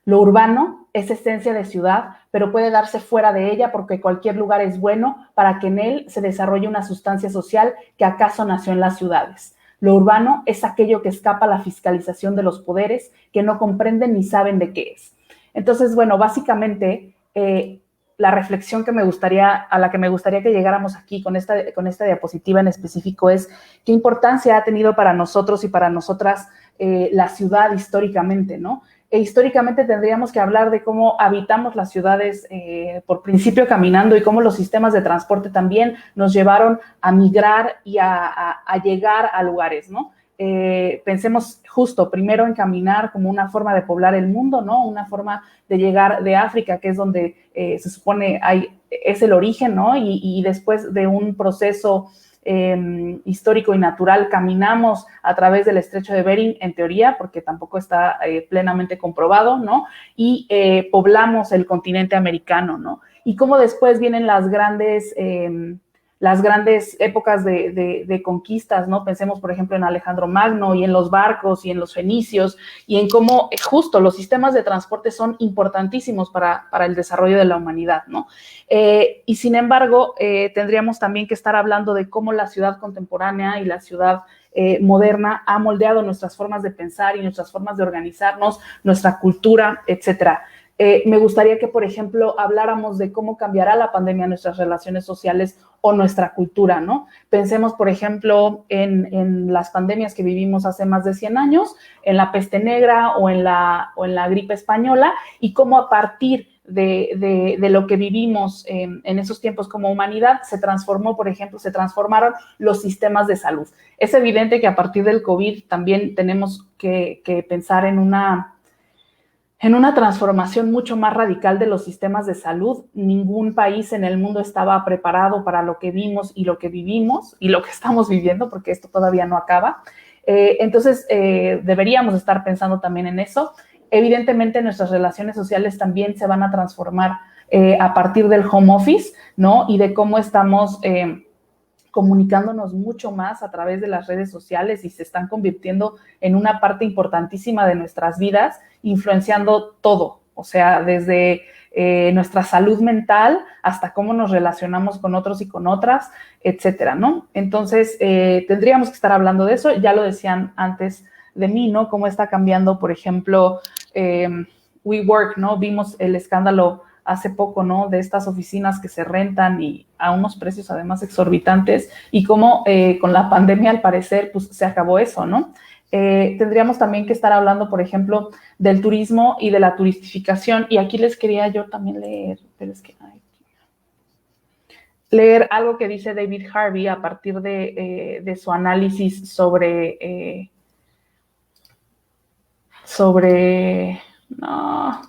Lo urbano es esencia de ciudad, pero puede darse fuera de ella porque cualquier lugar es bueno para que en él se desarrolle una sustancia social que acaso nació en las ciudades. Lo urbano es aquello que escapa a la fiscalización de los poderes, que no comprenden ni saben de qué es. Entonces, bueno, básicamente, la reflexión a la que me gustaría que llegáramos aquí con esta diapositiva en específico es qué importancia ha tenido para nosotros y para nosotras la ciudad históricamente, ¿no? Históricamente tendríamos que hablar de cómo habitamos las ciudades por principio caminando y cómo los sistemas de transporte también nos llevaron a migrar y a llegar a lugares, ¿no? Pensemos justo primero en caminar como una forma de poblar el mundo, ¿no? Una forma de llegar de África, que es donde se supone es el origen, ¿no? Y después de un proceso histórico y natural, caminamos a través del estrecho de Bering, en teoría, porque tampoco está plenamente comprobado, ¿no? Y poblamos el continente americano, ¿no? Y cómo después vienen las grandes épocas de conquistas, ¿no? Pensemos, por ejemplo, en Alejandro Magno y en los barcos y en los fenicios y en cómo justo los sistemas de transporte son importantísimos para el desarrollo de la humanidad, ¿no? Y sin embargo, tendríamos también que estar hablando de cómo la ciudad contemporánea y la ciudad moderna ha moldeado nuestras formas de pensar y nuestras formas de organizarnos, nuestra cultura, etcétera. Me gustaría que, por ejemplo, habláramos de cómo cambiará la pandemia nuestras relaciones sociales o nuestra cultura, ¿no? Pensemos, por ejemplo, en las pandemias que vivimos hace más de 100 años, en la peste negra o en la gripe española, y cómo a partir de lo que vivimos en esos tiempos como humanidad, se transformaron los sistemas de salud. Es evidente que a partir del COVID también tenemos que pensar en una transformación mucho más radical de los sistemas de salud. Ningún país en el mundo estaba preparado para lo que vimos y lo que vivimos y lo que estamos viviendo, porque esto todavía no acaba. Entonces, deberíamos estar pensando también en eso. Evidentemente, nuestras relaciones sociales también se van a transformar a partir del home office, ¿no? Y de cómo estamos comunicándonos mucho más a través de las redes sociales y se están convirtiendo en una parte importantísima de nuestras vidas, influenciando todo, o sea, desde nuestra salud mental hasta cómo nos relacionamos con otros y con otras, etcétera, ¿no? Entonces, tendríamos que estar hablando de eso, ya lo decían antes de mí, ¿no? Cómo está cambiando, por ejemplo, WeWork, ¿no? Vimos el escándalo hace poco, ¿no? De estas oficinas que se rentan y a unos precios además exorbitantes y cómo con la pandemia al parecer pues se acabó eso, ¿no? Tendríamos también que estar hablando, por ejemplo, del turismo y de la turistificación y aquí les quería yo también leer, pero es que leer algo que dice David Harvey a partir de su análisis sobre no,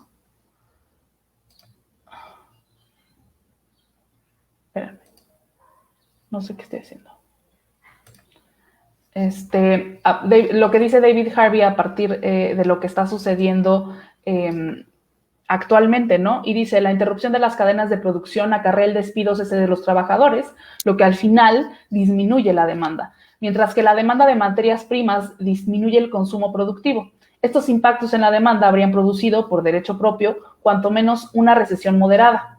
espérame, no sé qué estoy haciendo. Lo que dice David Harvey a partir de lo que está sucediendo actualmente, ¿no? Y dice, la interrupción de las cadenas de producción acarrea el despido de los trabajadores, lo que al final disminuye la demanda, mientras que la demanda de materias primas disminuye el consumo productivo. Estos impactos en la demanda habrían producido, por derecho propio, cuanto menos una recesión moderada.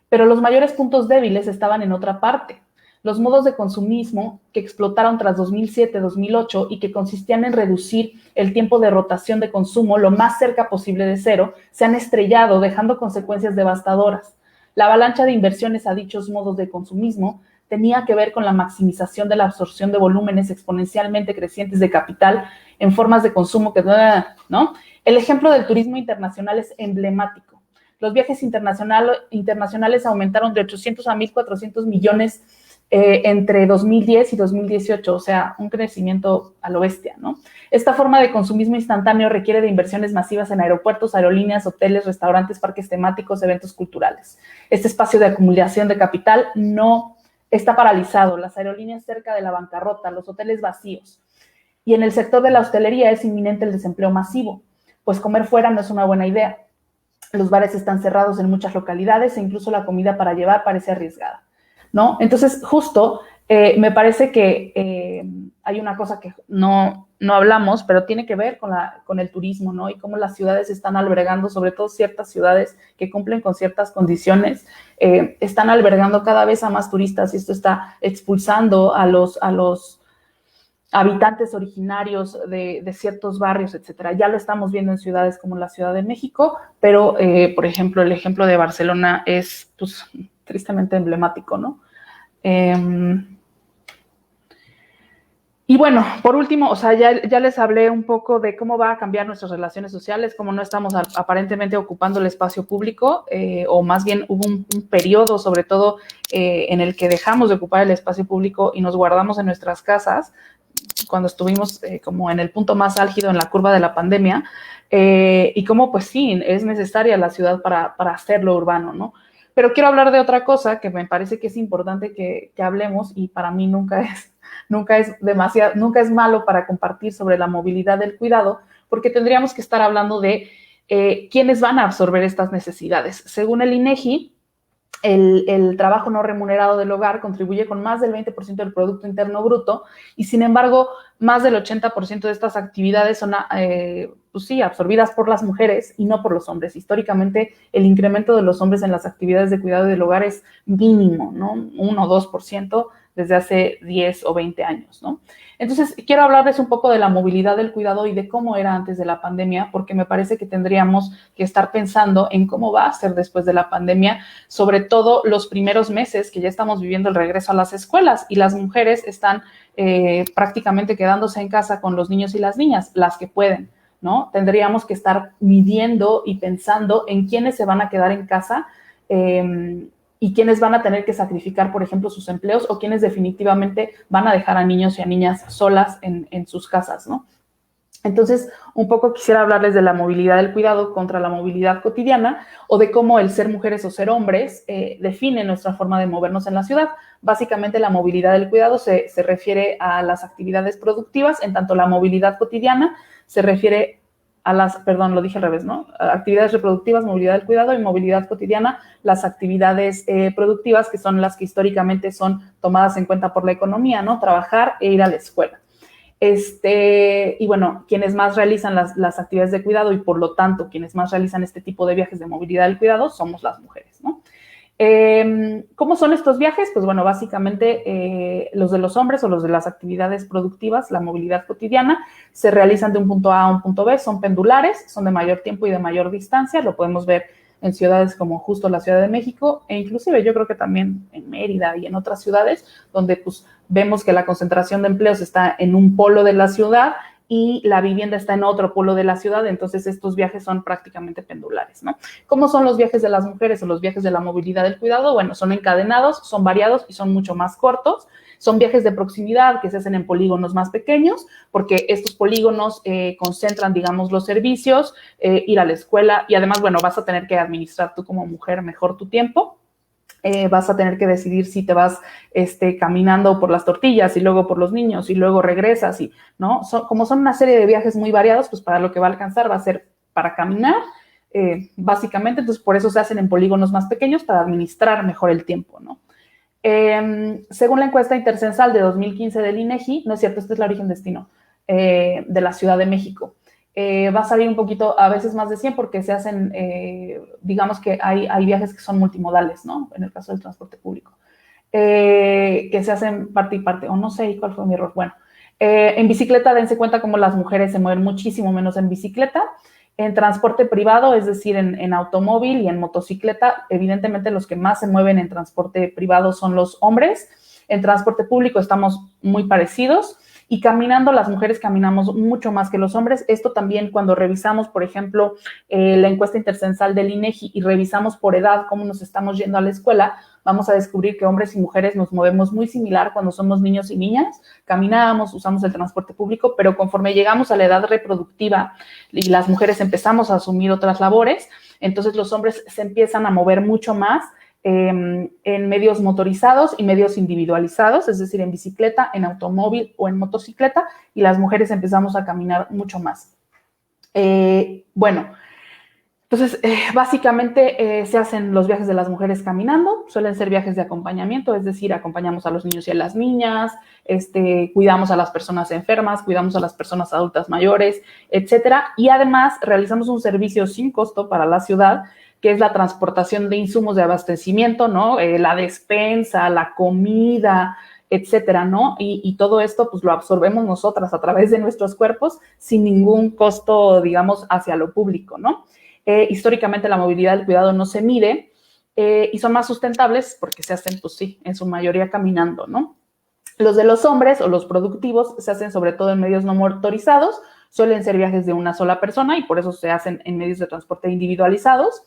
Pero los mayores puntos débiles estaban en otra parte. Los modos de consumismo que explotaron tras 2007-2008 y que consistían en reducir el tiempo de rotación de consumo lo más cerca posible de cero, se han estrellado, dejando consecuencias devastadoras. La avalancha de inversiones a dichos modos de consumismo tenía que ver con la maximización de la absorción de volúmenes exponencialmente crecientes de capital en formas de consumo que, ¿no? El ejemplo del turismo internacional es emblemático. Los viajes internacionales aumentaron de 800 a 1.400 millones entre 2010 y 2018, o sea, un crecimiento a lo bestia, ¿no? Esta forma de consumismo instantáneo requiere de inversiones masivas en aeropuertos, aerolíneas, hoteles, restaurantes, parques temáticos, eventos culturales. Este espacio de acumulación de capital no está paralizado, las aerolíneas cerca de la bancarrota, los hoteles vacíos. Y en el sector de la hostelería es inminente el desempleo masivo, pues comer fuera no es una buena idea. Los bares están cerrados en muchas localidades e incluso la comida para llevar parece arriesgada, ¿no? Entonces, justo me parece que hay una cosa que no hablamos, pero tiene que ver con el turismo, ¿no? Y cómo las ciudades están albergando, sobre todo ciertas ciudades que cumplen con ciertas condiciones, están albergando cada vez a más turistas y esto está expulsando a los habitantes originarios de ciertos barrios, etcétera. Ya lo estamos viendo en ciudades como la Ciudad de México, pero, por ejemplo, el ejemplo de Barcelona es, pues, tristemente emblemático, ¿no? Y bueno, por último, o sea, ya les hablé un poco de cómo va a cambiar nuestras relaciones sociales, cómo no estamos aparentemente ocupando el espacio público, o más bien hubo un periodo, sobre todo, en el que dejamos de ocupar el espacio público y nos guardamos en nuestras casas, cuando estuvimos como en el punto más álgido en la curva de la pandemia, y cómo, pues sí, es necesaria la ciudad para hacerlo urbano, ¿no? Pero quiero hablar de otra cosa que me parece que es importante que hablemos y para mí nunca es malo para compartir sobre la movilidad del cuidado, porque tendríamos que estar hablando de quiénes van a absorber estas necesidades. Según el INEGI, el trabajo no remunerado del hogar contribuye con más del 20% del Producto Interno Bruto y, sin embargo, más del 80% de estas actividades son, pues sí, absorbidas por las mujeres y no por los hombres. Históricamente, el incremento de los hombres en las actividades de cuidado del hogar es mínimo, ¿no? 1 o 2% desde hace 10 o 20 años, ¿no? Entonces, quiero hablarles un poco de la movilidad del cuidado y de cómo era antes de la pandemia, porque me parece que tendríamos que estar pensando en cómo va a ser después de la pandemia, sobre todo los primeros meses que ya estamos viviendo el regreso a las escuelas y las mujeres están prácticamente quedándose en casa con los niños y las niñas, las que pueden, ¿no? Tendríamos que estar midiendo y pensando en quiénes se van a quedar en casa y quiénes van a tener que sacrificar, por ejemplo, sus empleos o quiénes definitivamente van a dejar a niños y a niñas solas en sus casas, ¿no? Entonces, un poco quisiera hablarles de la movilidad del cuidado contra la movilidad cotidiana o de cómo el ser mujeres o ser hombres define nuestra forma de movernos en la ciudad. Básicamente, la movilidad del cuidado se refiere a las actividades productivas, en tanto la movilidad cotidiana se refiere perdón, lo dije al revés, ¿no? Actividades reproductivas, movilidad del cuidado y movilidad cotidiana, las actividades productivas, que son las que históricamente son tomadas en cuenta por la economía, ¿no? Trabajar e ir a la escuela. Y bueno, quienes más realizan las actividades de cuidado y por lo tanto quienes más realizan este tipo de viajes de movilidad del cuidado somos las mujeres, ¿no? ¿Cómo son estos viajes? Pues bueno, básicamente los de los hombres o los de las actividades productivas, la movilidad cotidiana, se realizan de un punto A a un punto B, son pendulares, son de mayor tiempo y de mayor distancia, lo podemos ver en ciudades como justo la Ciudad de México e inclusive yo creo que también en Mérida y en otras ciudades donde pues vemos que la concentración de empleos está en un polo de la ciudad y la vivienda está en otro polo de la ciudad, entonces estos viajes son prácticamente pendulares, ¿no? ¿Cómo son los viajes de las mujeres o los viajes de la movilidad del cuidado? Bueno, son encadenados, son variados y son mucho más cortos. Son viajes de proximidad que se hacen en polígonos más pequeños, porque estos polígonos concentran, digamos, los servicios, ir a la escuela y además, bueno, vas a tener que administrar tú como mujer mejor tu tiempo. Vas a tener que decidir si te vas caminando por las tortillas y luego por los niños y luego regresas, y, ¿no? Como son una serie de viajes muy variados, pues para lo que va a alcanzar va a ser para caminar, básicamente, entonces por eso se hacen en polígonos más pequeños para administrar mejor el tiempo, ¿no? Según la encuesta intercensal de 2015 del INEGI, no es cierto, este es la origen-destino de la Ciudad de México. Va a salir un poquito, a veces más de 100, porque se hacen, digamos que hay viajes que son multimodales, ¿no? En el caso del transporte público, que se hacen parte y parte, o no sé cuál fue mi error. Bueno, en bicicleta, dense cuenta cómo las mujeres se mueven muchísimo menos en bicicleta. En transporte privado, es decir, en automóvil y en motocicleta, evidentemente los que más se mueven en transporte privado son los hombres. En transporte público estamos muy parecidos. Y caminando, las mujeres caminamos mucho más que los hombres. Esto también cuando revisamos, por ejemplo, la encuesta intercensal del INEGI y revisamos por edad cómo nos estamos yendo a la escuela, vamos a descubrir que hombres y mujeres nos movemos muy similar cuando somos niños y niñas. Caminamos, usamos el transporte público, pero conforme llegamos a la edad reproductiva y las mujeres empezamos a asumir otras labores, entonces los hombres se empiezan a mover mucho más en medios motorizados y medios individualizados, es decir, en bicicleta, en automóvil o en motocicleta, y las mujeres empezamos a caminar mucho más. Bueno, entonces, básicamente se hacen los viajes de las mujeres caminando, suelen ser viajes de acompañamiento, es decir, acompañamos a los niños y a las niñas, cuidamos a las personas enfermas, cuidamos a las personas adultas mayores, etcétera, y además realizamos un servicio sin costo para la ciudad, que es la transportación de insumos de abastecimiento, ¿no? La despensa, la comida, etcétera, ¿no? Y todo esto, pues, lo absorbemos nosotras a través de nuestros cuerpos sin ningún costo, digamos, hacia lo público, ¿no? Históricamente la movilidad del cuidado no se mide y son más sustentables porque se hacen, pues sí, en su mayoría caminando, ¿no? Los de los hombres o los productivos se hacen sobre todo en medios no motorizados, suelen ser viajes de una sola persona y por eso se hacen en medios de transporte individualizados.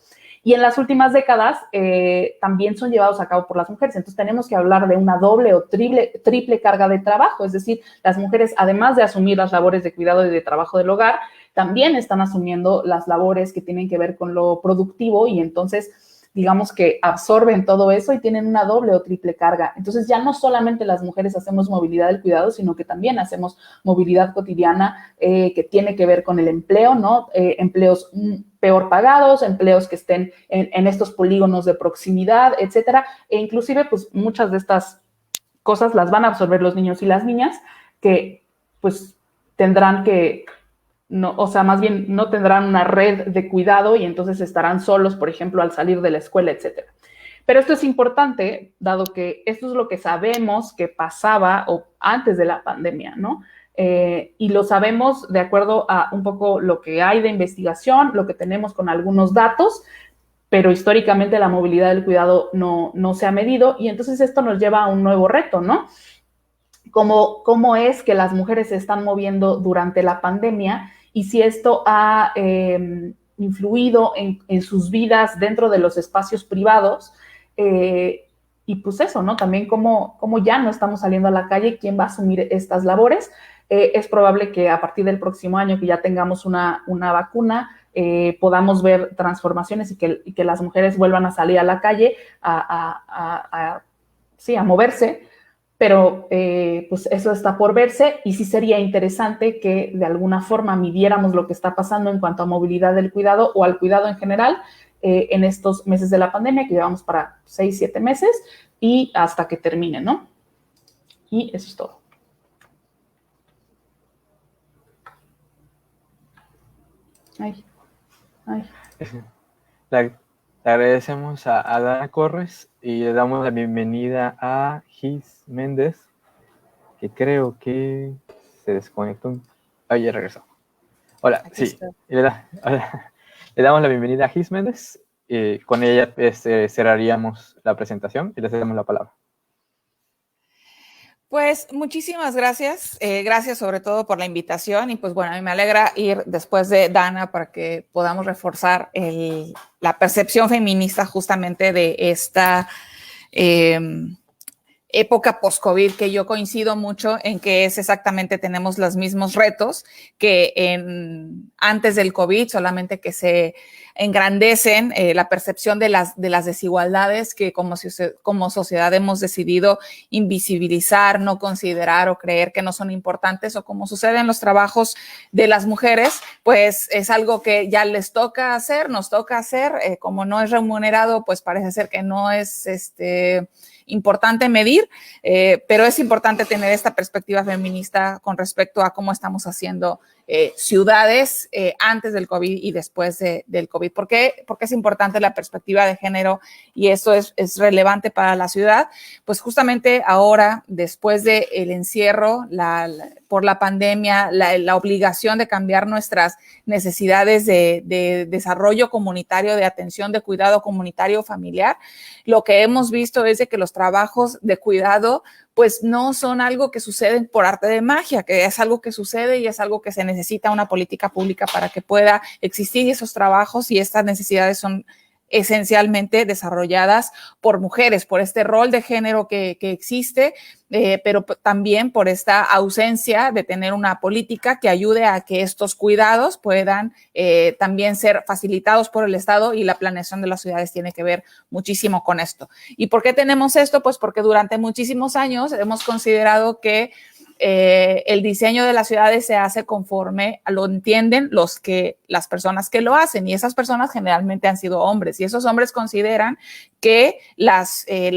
Y en las últimas décadas también son llevados a cabo por las mujeres. Entonces tenemos que hablar de una doble o triple carga de trabajo. Es decir, las mujeres, además de asumir las labores de cuidado y de trabajo del hogar, también están asumiendo las labores que tienen que ver con lo productivo y entonces digamos que absorben todo eso y tienen una doble o triple carga. Entonces ya no solamente las mujeres hacemos movilidad del cuidado, sino que también hacemos movilidad cotidiana que tiene que ver con el empleo, ¿no? Empleos peor pagados, empleos que estén en estos polígonos de proximidad, etcétera. E inclusive, pues, muchas de estas cosas las van a absorber los niños y las niñas que, pues, tendrán que... No, o sea, más bien no tendrán una red de cuidado y entonces estarán solos, por ejemplo, al salir de la escuela, etcétera. Pero esto es importante, dado que esto es lo que sabemos que pasaba antes de la pandemia, ¿no? Y lo sabemos de acuerdo a un poco lo que hay de investigación, lo que tenemos con algunos datos, pero históricamente la movilidad del cuidado no se ha medido y entonces esto nos lleva a un nuevo reto, ¿no? ¿Cómo es que las mujeres se están moviendo durante la pandemia? Y si esto ha influido en sus vidas dentro de los espacios privados, y pues eso, ¿no? También cómo ya no estamos saliendo a la calle, ¿quién va a asumir estas labores? Es probable que a partir del próximo año que ya tengamos una vacuna, podamos ver transformaciones y que las mujeres vuelvan a salir a la calle a moverse. pero pues eso está por verse y sí sería interesante que de alguna forma midiéramos lo que está pasando en cuanto a movilidad del cuidado o al cuidado en general en estos meses de la pandemia, que llevamos para 6, 7 meses y hasta que termine, ¿no? Y eso es todo. Ay. Le agradecemos a Dana Corres y le damos la bienvenida a Gis Méndez, que creo que se desconectó. Ahí ya regresó. Hola, Aquí sí. Le damos la bienvenida a Gis Méndez. Con ella cerraríamos la presentación y le cedemos la palabra. Pues muchísimas gracias. Gracias sobre todo por la invitación y pues bueno, a mí me alegra ir después de Dana para que podamos reforzar la percepción feminista justamente de esta época post-COVID, que yo coincido mucho en que es exactamente, tenemos los mismos retos que antes del COVID, solamente que se engrandecen la percepción de las desigualdades que como sociedad hemos decidido invisibilizar, no considerar o creer que no son importantes, o como sucede en los trabajos de las mujeres, pues es algo que ya les toca hacer, nos toca hacer, como no es remunerado, pues parece ser que no es importante medir, pero es importante tener esta perspectiva feminista con respecto a cómo estamos haciendo ciudades antes del COVID y después del COVID. ¿Por qué? Porque es importante la perspectiva de género y eso es relevante para la ciudad. Pues justamente ahora, después del encierro, por la pandemia, la obligación de cambiar nuestras necesidades de desarrollo comunitario, de atención, de cuidado comunitario familiar, lo que hemos visto es de que los trabajos de cuidado pues no son algo que suceden por arte de magia, que es algo que sucede y es algo que se necesita una política pública para que pueda existir esos trabajos, y estas necesidades son esencialmente desarrolladas por mujeres, por este rol de género que existe, pero también por esta ausencia de tener una política que ayude a que estos cuidados puedan también ser facilitados por el Estado, y la planeación de las ciudades tiene que ver muchísimo con esto. ¿Y por qué tenemos esto? Pues porque durante muchísimos años hemos considerado que el diseño de las ciudades se hace conforme lo entienden las personas que lo hacen, y esas personas generalmente han sido hombres, y esos hombres consideran que la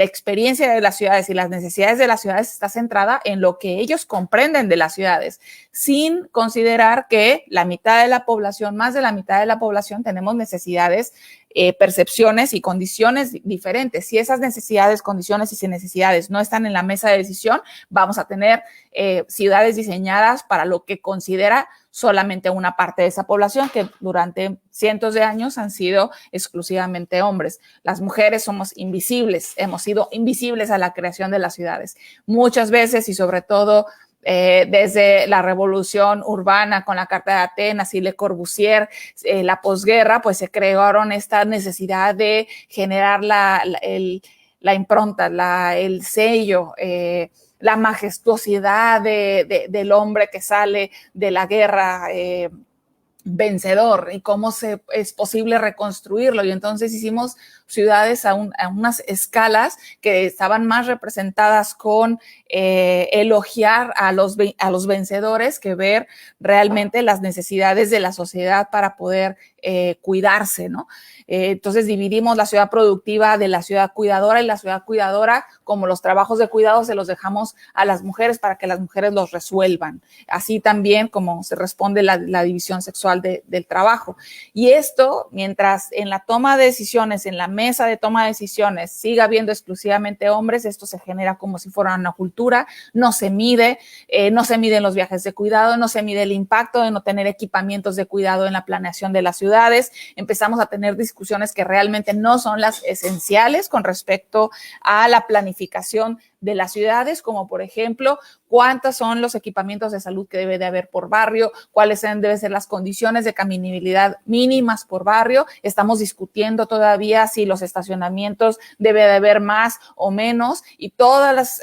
experiencia de las ciudades y las necesidades de las ciudades está centrada en lo que ellos comprenden de las ciudades, sin considerar que la mitad de la población, más de la mitad de la población, tenemos necesidades, percepciones y condiciones diferentes. Si esas necesidades, condiciones y necesidades no están en la mesa de decisión, vamos a tener ciudades diseñadas para lo que considera solamente una parte de esa población, que durante cientos de años han sido exclusivamente hombres. Las mujeres somos invisibles, hemos sido invisibles a la creación de las ciudades. Muchas veces, y sobre todo desde la revolución urbana con la Carta de Atenas y Le Corbusier, la posguerra, pues se crearon esta necesidad de generar la impronta, el sello, la majestuosidad del hombre que sale de la guerra vencedor, y cómo es posible reconstruirlo. Y entonces hicimos ciudades a unas escalas que estaban más representadas con elogiar a los vencedores que ver realmente las necesidades de la sociedad para poder cuidarse, ¿no? Entonces dividimos la ciudad productiva de la ciudad cuidadora, y la ciudad cuidadora, como los trabajos de cuidado, se los dejamos a las mujeres para que las mujeres los resuelvan. Así también como se responde la división sexual del trabajo. Y esto, mientras en la toma de decisiones, en la mesa de toma de decisiones, siga habiendo exclusivamente hombres, esto se genera como si fuera una cultura, no se miden los viajes de cuidado, no se mide el impacto de no tener equipamientos de cuidado en la planeación de las ciudades. Empezamos a tener discusiones que realmente no son las esenciales con respecto a la planificación de las ciudades, como por ejemplo, cuántos son los equipamientos de salud que debe de haber por barrio, cuáles deben ser las condiciones de caminabilidad mínimas por barrio. Estamos discutiendo todavía si los estacionamientos debe de haber más o menos, y todas las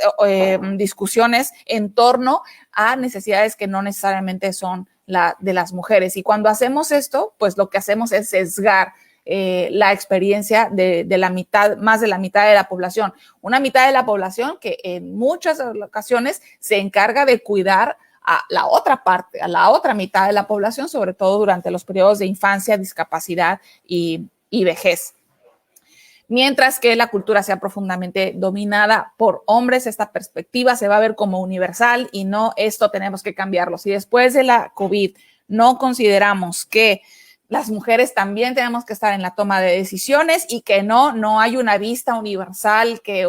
discusiones en torno a necesidades que no necesariamente son de las mujeres. Y cuando hacemos esto, pues lo que hacemos es sesgar la experiencia de la mitad, más de la mitad de la población. Una mitad de la población que en muchas ocasiones se encarga de cuidar a la otra parte, a la otra mitad de la población, sobre todo durante los periodos de infancia, discapacidad y vejez. Mientras que la cultura sea profundamente dominada por hombres, esta perspectiva se va a ver como universal y no, esto tenemos que cambiarlo. Si después de la COVID no consideramos que las mujeres también tenemos que estar en la toma de decisiones y que no hay una vista universal que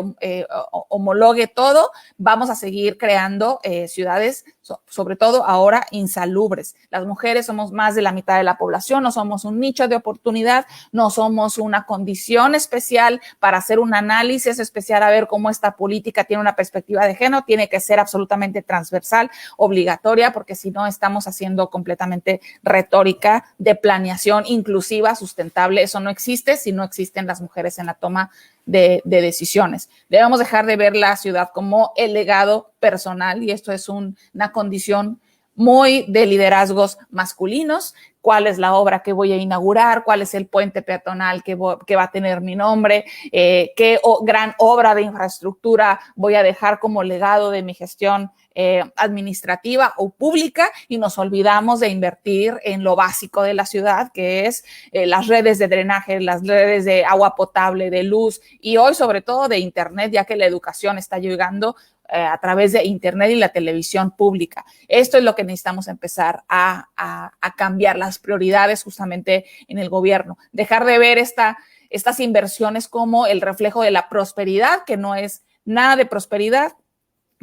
homologue todo, vamos a seguir creando ciudades, sobre todo ahora, insalubres. Las mujeres somos más de la mitad de la población, no somos un nicho de oportunidad, no somos una condición especial para hacer un análisis especial a ver cómo esta política tiene una perspectiva de género, tiene que ser absolutamente transversal, obligatoria, porque si no estamos haciendo completamente retórica de planeación inclusiva, sustentable. Eso no existe si no existen las mujeres en la toma de decisiones. Debemos dejar de ver la ciudad como el legado personal y esto es una condición muy de liderazgos masculinos. ¿Cuál es la obra que voy a inaugurar? ¿Cuál es el puente peatonal que va a tener mi nombre? ¿Qué gran obra de infraestructura voy a dejar como legado de mi gestión administrativa o pública? Y nos olvidamos de invertir en lo básico de la ciudad, que es las redes de drenaje, las redes de agua potable, de luz y hoy sobre todo de internet, ya que la educación está llegando a través de internet y la televisión pública. Esto es lo que necesitamos empezar a cambiar, las prioridades justamente en el gobierno. Dejar de ver estas inversiones como el reflejo de la prosperidad, que no es nada de prosperidad,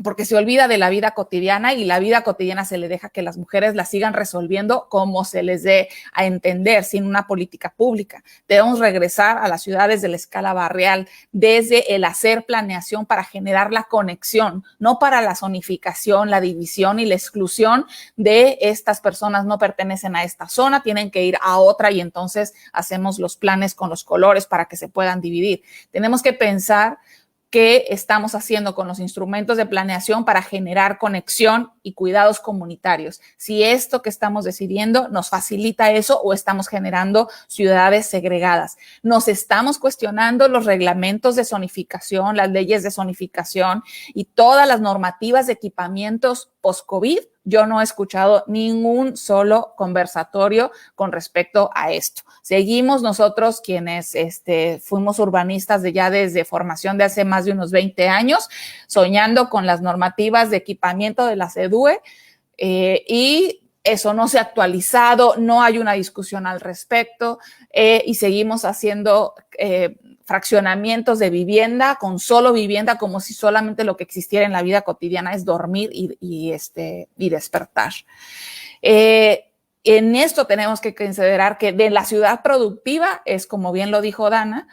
porque se olvida de la vida cotidiana y la vida cotidiana se le deja que las mujeres la sigan resolviendo como se les dé a entender, sin una política pública. Debemos regresar a las ciudades de la escala barrial, desde el hacer planeación para generar la conexión, no para la zonificación, la división y la exclusión de estas personas no pertenecen a esta zona, tienen que ir a otra y entonces hacemos los planes con los colores para que se puedan dividir. Tenemos que pensar qué estamos haciendo con los instrumentos de planeación para generar conexión y cuidados comunitarios. Si esto que estamos decidiendo nos facilita eso o estamos generando ciudades segregadas. Nos estamos cuestionando los reglamentos de zonificación, las leyes de zonificación y todas las normativas de equipamientos post-COVID. Yo no he escuchado ningún solo conversatorio con respecto a esto. Seguimos nosotros quienes fuimos urbanistas desde formación de hace más de unos 20 años, soñando con las normativas de equipamiento de la CEDUE y eso no se ha actualizado, no hay una discusión al respecto y seguimos haciendo fraccionamientos de vivienda con solo vivienda como si solamente lo que existiera en la vida cotidiana es dormir y despertar. En esto tenemos que considerar que de la ciudad productiva es, como bien lo dijo Dana,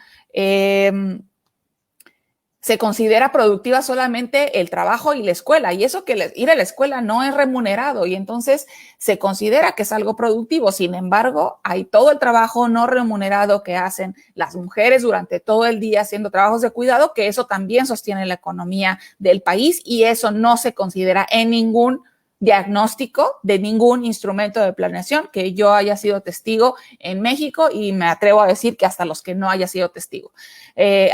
se considera productiva solamente el trabajo y la escuela, y eso que ir a la escuela no es remunerado, y entonces se considera que es algo productivo. Sin embargo, hay todo el trabajo no remunerado que hacen las mujeres durante todo el día haciendo trabajos de cuidado, que eso también sostiene la economía del país, y eso no se considera en ningún diagnóstico de ningún instrumento de planeación que yo haya sido testigo en México, y me atrevo a decir que hasta los que no haya sido testigo.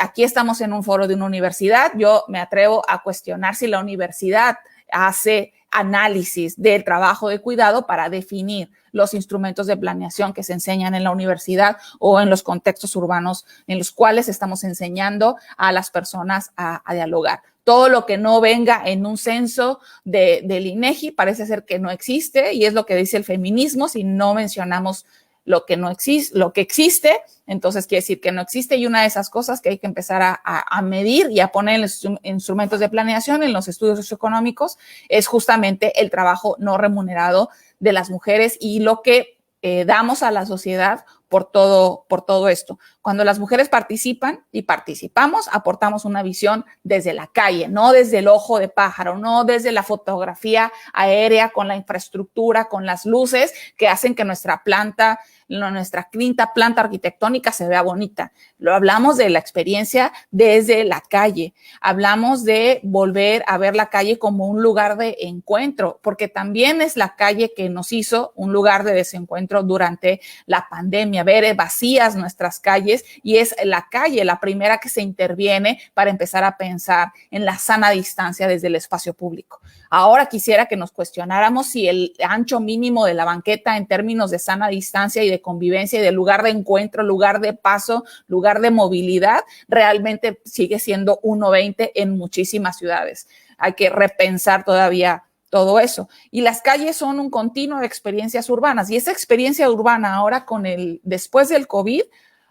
Aquí estamos en un foro de una universidad. Yo me atrevo a cuestionar si la universidad hace análisis del trabajo de cuidado para definir los instrumentos de planeación que se enseñan en la universidad o en los contextos urbanos en los cuales estamos enseñando a las personas a dialogar. Todo lo que no venga en un censo del INEGI parece ser que no existe, y es lo que dice el feminismo. Si no mencionamos lo que no existe, lo que existe, entonces quiere decir que no existe, y una de esas cosas que hay que empezar a medir y a poner en los instrumentos de planeación, en los estudios socioeconómicos, es justamente el trabajo no remunerado de las mujeres y lo que damos a la sociedad por todo esto. Cuando las mujeres participan y participamos, aportamos una visión desde la calle, no desde el ojo de pájaro, no desde la fotografía aérea con la infraestructura, con las luces que hacen que nuestra planta nuestra quinta planta arquitectónica se vea bonita. Lo hablamos de la experiencia desde la calle. Hablamos de volver a ver la calle como un lugar de encuentro, porque también es la calle que nos hizo un lugar de desencuentro durante la pandemia, ver vacías nuestras calles, y es la calle la primera que se interviene para empezar a pensar en la sana distancia desde el espacio público. Ahora quisiera que nos cuestionáramos si el ancho mínimo de la banqueta en términos de sana distancia y de convivencia y de lugar de encuentro, lugar de paso, lugar de movilidad, realmente sigue siendo 1.20 en muchísimas ciudades. Hay que repensar todavía todo eso. Y las calles son un continuo de experiencias urbanas, y esa experiencia urbana ahora después del COVID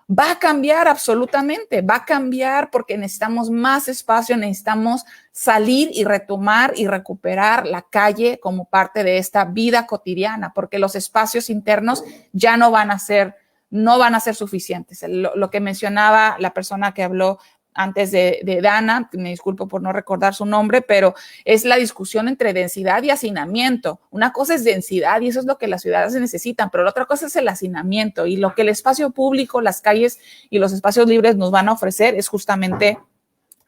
va a cambiar absolutamente, va a cambiar porque necesitamos más espacio, necesitamos salir y retomar y recuperar la calle como parte de esta vida cotidiana, porque los espacios internos ya no van a ser suficientes. Lo que mencionaba la persona que habló antes de Dana, me disculpo por no recordar su nombre, pero es la discusión entre densidad y hacinamiento. Una cosa es densidad y eso es lo que las ciudades necesitan, pero la otra cosa es el hacinamiento, y lo que el espacio público, las calles y los espacios libres nos van a ofrecer es justamente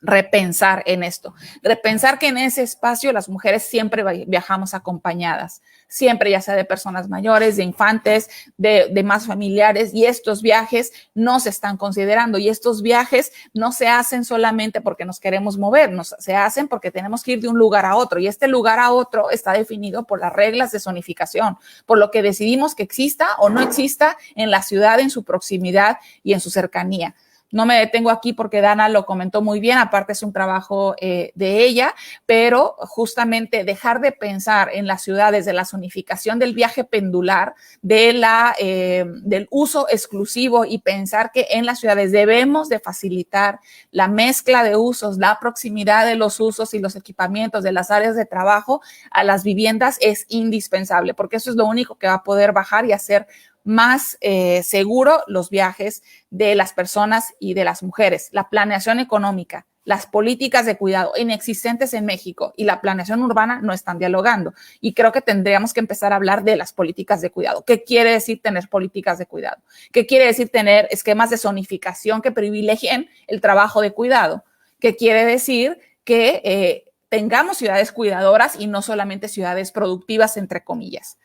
repensar en esto, repensar que en ese espacio las mujeres siempre viajamos acompañadas, siempre, ya sea de personas mayores, de infantes, de más familiares, y estos viajes no se están considerando, y estos viajes no se hacen solamente porque nos queremos mover, se hacen porque tenemos que ir de un lugar a otro, y este lugar a otro está definido por las reglas de zonificación, por lo que decidimos que exista o no exista en la ciudad, en su proximidad y en su cercanía. No me detengo aquí porque Dana lo comentó muy bien, aparte es un trabajo de ella, pero justamente dejar de pensar en las ciudades de la zonificación del viaje pendular, del uso exclusivo, y pensar que en las ciudades debemos de facilitar la mezcla de usos, la proximidad de los usos y los equipamientos de las áreas de trabajo a las viviendas es indispensable, porque eso es lo único que va a poder bajar y hacer más seguro los viajes de las personas y de las mujeres. La planeación económica, las políticas de cuidado inexistentes en México y la planeación urbana no están dialogando. Y creo que tendríamos que empezar a hablar de las políticas de cuidado. ¿Qué quiere decir tener políticas de cuidado? ¿Qué quiere decir tener esquemas de zonificación que privilegien el trabajo de cuidado? ¿Qué quiere decir que tengamos ciudades cuidadoras y no solamente ciudades productivas, entre comillas?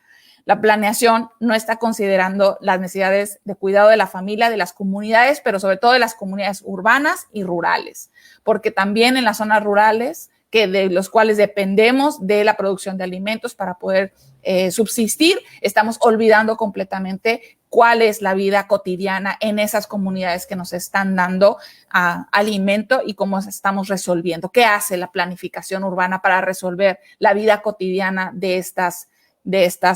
La planeación no está considerando las necesidades de cuidado de la familia, de las comunidades, pero sobre todo de las comunidades urbanas y rurales, porque también en las zonas rurales, de los cuales dependemos de la producción de alimentos para poder subsistir, estamos olvidando completamente cuál es la vida cotidiana en esas comunidades que nos están dando alimento y cómo estamos resolviendo. ¿Qué hace la planificación urbana para resolver la vida cotidiana de estas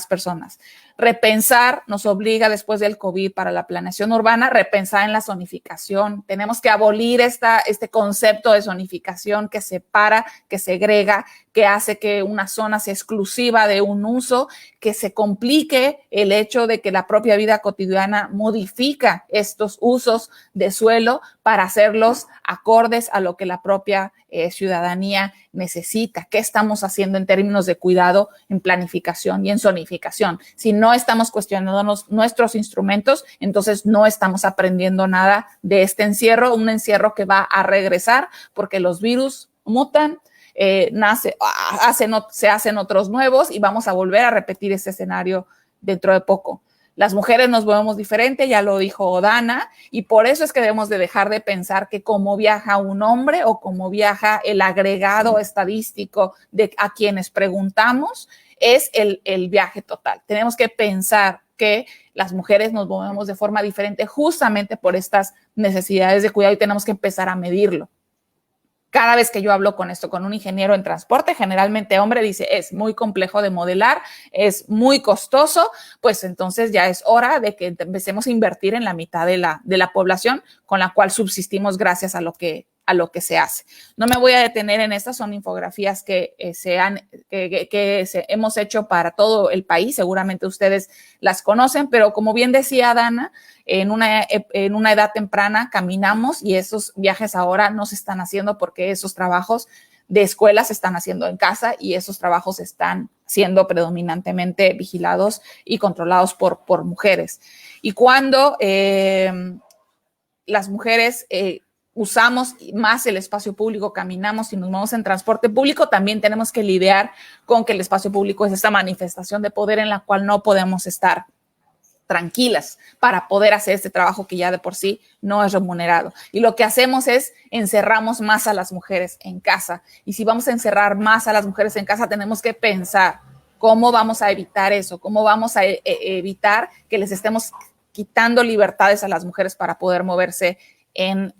personas? Repensar nos obliga, después del COVID, para la planeación urbana, repensar en la zonificación. Tenemos que abolir este concepto de zonificación que separa, que segrega, que hace que una zona sea exclusiva de un uso, que se complique el hecho de que la propia vida cotidiana modifica estos usos de suelo para hacerlos acordes a lo que la propia ciudadanía necesita. ¿Qué estamos haciendo en términos de cuidado, en planificación y en zonificación? Si no estamos cuestionándonos nuestros instrumentos, entonces no estamos aprendiendo nada de este encierro, un encierro que va a regresar porque los virus mutan, se hacen otros nuevos y vamos a volver a repetir ese escenario dentro de poco. Las mujeres nos movemos diferente, ya lo dijo Dana, y por eso es que debemos de dejar de pensar que cómo viaja un hombre o cómo viaja el agregado estadístico a quienes preguntamos es el viaje total. Tenemos que pensar que las mujeres nos movemos de forma diferente justamente por estas necesidades de cuidado y tenemos que empezar a medirlo. Cada vez que yo hablo con un ingeniero en transporte, generalmente hombre, dice, es muy complejo de modelar, es muy costoso, pues entonces ya es hora de que empecemos a invertir en la mitad de la población con la cual subsistimos gracias a lo que se hace. No me voy a detener en estas, son infografías que hemos hecho para todo el país, seguramente ustedes las conocen, pero como bien decía Dana, en una edad temprana caminamos y esos viajes ahora no se están haciendo porque esos trabajos de escuela se están haciendo en casa y esos trabajos están siendo predominantemente vigilados y controlados por mujeres. Y cuando las mujeres usamos más el espacio público, caminamos y nos movemos en transporte público, también tenemos que lidiar con que el espacio público es esta manifestación de poder en la cual no podemos estar tranquilas para poder hacer este trabajo que ya de por sí no es remunerado. Y lo que hacemos es encerramos más a las mujeres en casa. Y si vamos a encerrar más a las mujeres en casa, tenemos que pensar cómo vamos a evitar eso, cómo vamos a evitar que les estemos quitando libertades a las mujeres para poder moverse en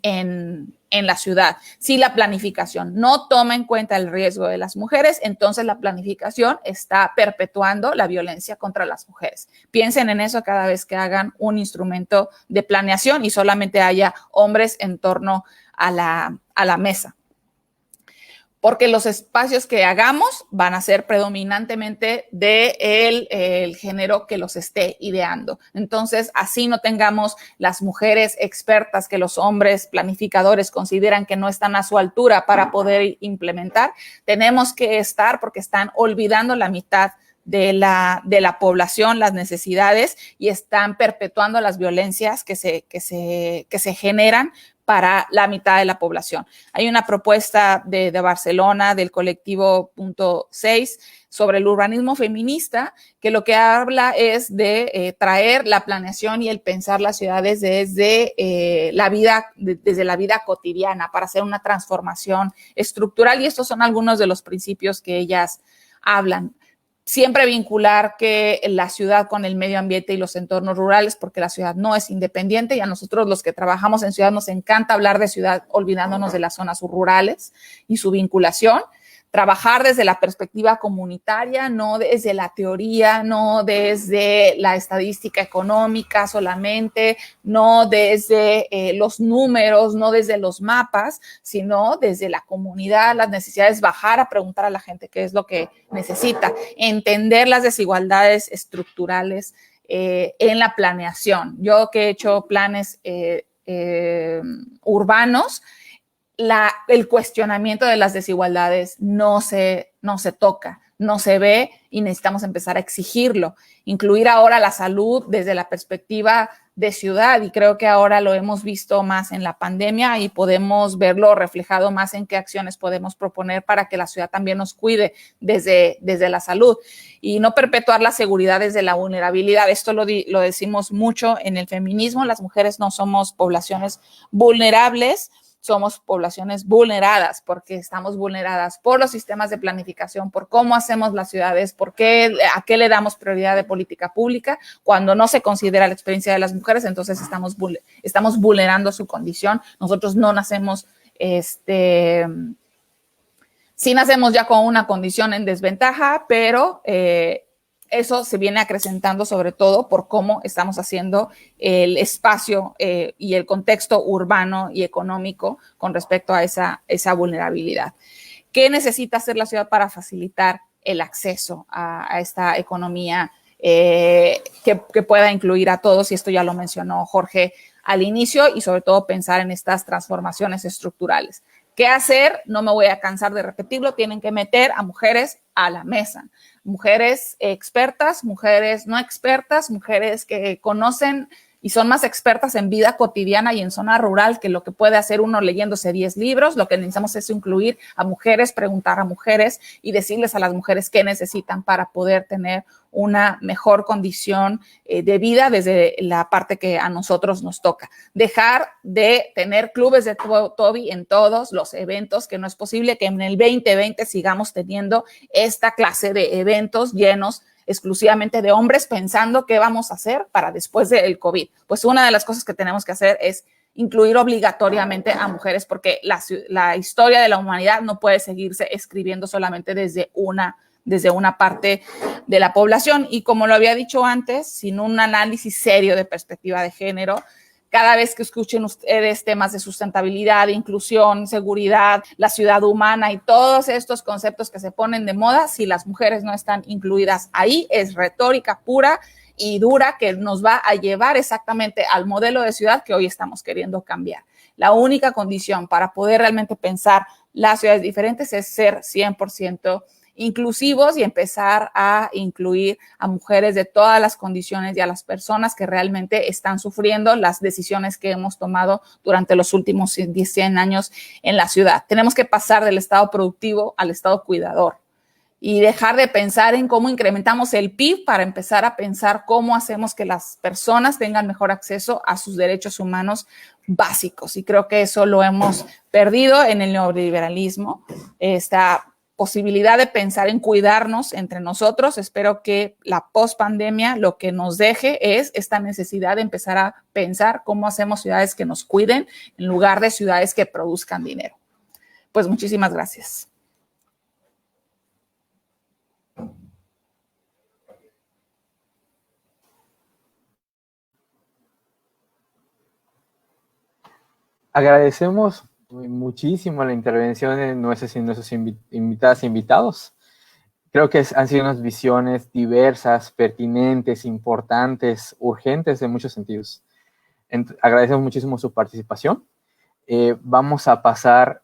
la ciudad. Si la planificación no toma en cuenta el riesgo de las mujeres, entonces la planificación está perpetuando la violencia contra las mujeres. Piensen en eso cada vez que hagan un instrumento de planeación y solamente haya hombres en torno a la mesa. Porque los espacios que hagamos van a ser predominantemente del género que los esté ideando. Entonces, así no tengamos las mujeres expertas que los hombres planificadores consideran que no están a su altura para poder implementar. Tenemos que estar porque están olvidando la mitad de la población, las necesidades, y están perpetuando las violencias que se generan para la mitad de la población. Hay una propuesta de Barcelona, del colectivo Punto 6, sobre el urbanismo feminista, que lo que habla es de traer la planeación y el pensar las ciudades desde la vida cotidiana para hacer una transformación estructural, y estos son algunos de los principios que ellas hablan. Siempre vincular que la ciudad con el medio ambiente y los entornos rurales, porque la ciudad no es independiente, y a nosotros los que trabajamos en ciudad nos encanta hablar de ciudad olvidándonos de las zonas rurales y su vinculación. Trabajar desde la perspectiva comunitaria, no desde la teoría, no desde la estadística económica solamente, no desde los números, no desde los mapas, sino desde la comunidad, las necesidades, bajar a preguntar a la gente qué es lo que necesita, entender las desigualdades estructurales en la planeación. Yo que he hecho planes urbanos, el cuestionamiento de las desigualdades no se toca, no se ve, y necesitamos empezar a exigirlo. Incluir ahora la salud desde la perspectiva de ciudad, y creo que ahora lo hemos visto más en la pandemia y podemos verlo reflejado más en qué acciones podemos proponer para que la ciudad también nos cuide desde la salud, y no perpetuar la seguridad desde la vulnerabilidad. Esto lo decimos mucho en el feminismo. Las mujeres no somos poblaciones vulnerables, somos poblaciones vulneradas, porque estamos vulneradas por los sistemas de planificación, por cómo hacemos las ciudades, a qué le damos prioridad de política pública. Cuando no se considera la experiencia de las mujeres, entonces estamos vulnerando su condición. Nosotros no nacemos, sí nacemos ya con una condición en desventaja, pero eso se viene acrecentando sobre todo por cómo estamos haciendo el espacio y el contexto urbano y económico con respecto a esa vulnerabilidad. ¿Qué necesita hacer la ciudad para facilitar el acceso a esta economía que pueda incluir a todos? Y esto ya lo mencionó Jorge al inicio, y sobre todo pensar en estas transformaciones estructurales. ¿Qué hacer? No me voy a cansar de repetirlo. Tienen que meter a mujeres a la mesa. Mujeres expertas, mujeres no expertas, mujeres que conocen y son más expertas en vida cotidiana y en zona rural que lo que puede hacer uno leyéndose 10 libros. Lo que necesitamos es incluir a mujeres, preguntar a mujeres y decirles a las mujeres qué necesitan para poder tener una mejor condición de vida desde la parte que a nosotros nos toca. Dejar de tener clubes de Toby en todos los eventos, que no es posible que en el 2020 sigamos teniendo esta clase de eventos llenos exclusivamente de hombres pensando qué vamos a hacer para después del COVID. Pues una de las cosas que tenemos que hacer es incluir obligatoriamente a mujeres, porque la historia de la humanidad no puede seguirse escribiendo solamente desde una parte de la población. Y como lo había dicho antes, sin un análisis serio de perspectiva de género, cada vez que escuchen ustedes temas de sustentabilidad, inclusión, seguridad, la ciudad humana y todos estos conceptos que se ponen de moda, si las mujeres no están incluidas ahí, es retórica pura y dura que nos va a llevar exactamente al modelo de ciudad que hoy estamos queriendo cambiar. La única condición para poder realmente pensar las ciudades diferentes es ser 100% inclusivos y empezar a incluir a mujeres de todas las condiciones y a las personas que realmente están sufriendo las decisiones que hemos tomado durante los últimos 100 años en la ciudad. Tenemos que pasar del estado productivo al estado cuidador y dejar de pensar en cómo incrementamos el PIB para empezar a pensar cómo hacemos que las personas tengan mejor acceso a sus derechos humanos básicos. Y creo que eso lo hemos perdido en el neoliberalismo, esta posibilidad de pensar en cuidarnos entre nosotros. Espero que la pospandemia lo que nos deje es esta necesidad de empezar a pensar cómo hacemos ciudades que nos cuiden en lugar de ciudades que produzcan dinero. Pues muchísimas gracias. Agradecemos muchísimo la intervención de nuestros invitadas e invitados. Creo que han sido unas visiones diversas, pertinentes, importantes, urgentes en muchos sentidos. Agradecemos muchísimo su participación. Vamos a pasar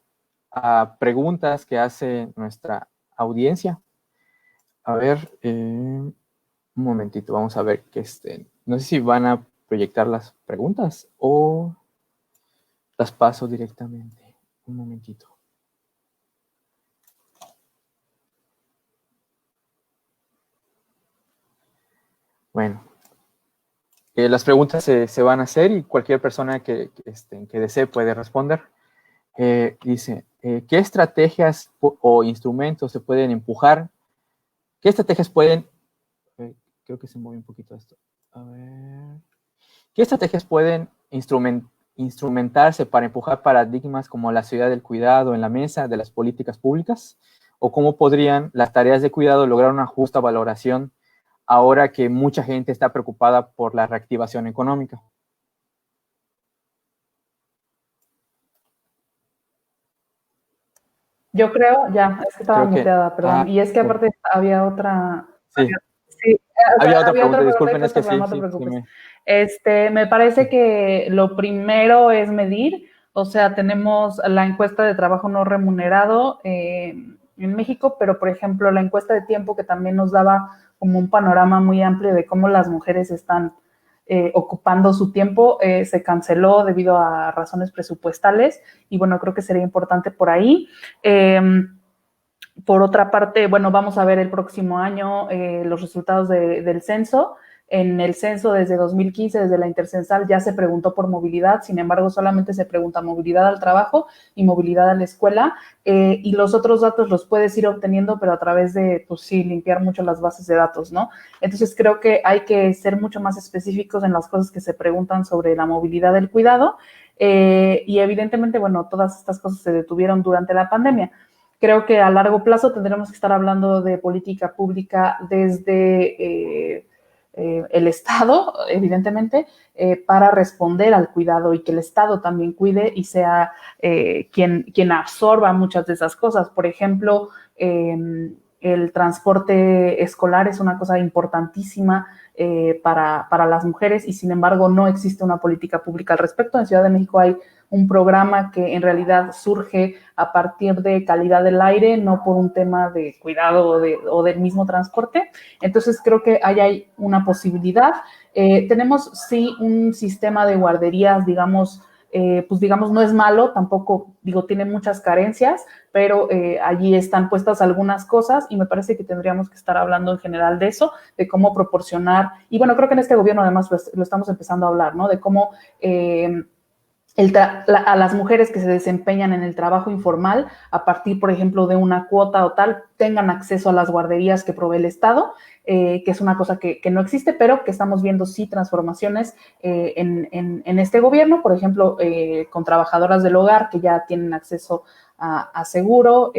a preguntas que hace nuestra audiencia. A ver, un momentito, vamos a ver que estén. No sé si van a proyectar las preguntas o las paso directamente. Un momentito. Bueno, las preguntas se van a hacer y cualquier persona que desee puede responder. Dice, ¿qué estrategias o instrumentos se pueden empujar? ¿Qué estrategias pueden... creo que se movió un poquito esto. A ver. ¿Qué estrategias pueden instrumentarse para empujar paradigmas como la ciudad del cuidado en la mesa de las políticas públicas? ¿O cómo podrían las tareas de cuidado lograr una justa valoración ahora que mucha gente está preocupada por la reactivación económica? Yo creo, es que estaba muteada, perdón. Y es que aparte había otra... Sí. Había otra pregunta, disculpen, es que sí, no te preocupes. Me parece que lo primero es medir, o sea, tenemos la encuesta de trabajo no remunerado en México, pero por ejemplo la encuesta de tiempo que también nos daba como un panorama muy amplio de cómo las mujeres están ocupando su tiempo, se canceló debido a razones presupuestales y bueno, creo que sería importante por ahí. Por otra parte, bueno, vamos a ver el próximo año los resultados del censo. En el censo desde 2015, desde la intercensal, ya se preguntó por movilidad, sin embargo, solamente se pregunta movilidad al trabajo y movilidad a la escuela, y los otros datos los puedes ir obteniendo, pero a través de, pues sí, limpiar mucho las bases de datos, ¿no? Entonces, creo que hay que ser mucho más específicos en las cosas que se preguntan sobre la movilidad del cuidado, y evidentemente, bueno, todas estas cosas se detuvieron durante la pandemia. Creo que a largo plazo tendremos que estar hablando de política pública desde el Estado, evidentemente, para responder al cuidado y que el Estado también cuide y sea quien absorba muchas de esas cosas. Por ejemplo, el transporte escolar es una cosa importantísima para las mujeres y, sin embargo, no existe una política pública al respecto. En Ciudad de México hay un programa que en realidad surge a partir de calidad del aire, no por un tema de cuidado o del mismo transporte. Entonces, creo que ahí hay una posibilidad. Tenemos, sí, un sistema de guarderías, digamos, pues digamos, no es malo, tampoco, digo, tiene muchas carencias, pero allí están puestas algunas cosas y me parece que tendríamos que estar hablando en general de eso, de cómo proporcionar, y bueno, creo que en este gobierno además lo estamos empezando a hablar, ¿no? De cómo a las mujeres que se desempeñan en el trabajo informal, a partir, por ejemplo, de una cuota o tal, tengan acceso a las guarderías que provee el Estado, que es una cosa que no existe, pero que estamos viendo sí transformaciones en este gobierno, por ejemplo, con trabajadoras del hogar que ya tienen acceso a seguro,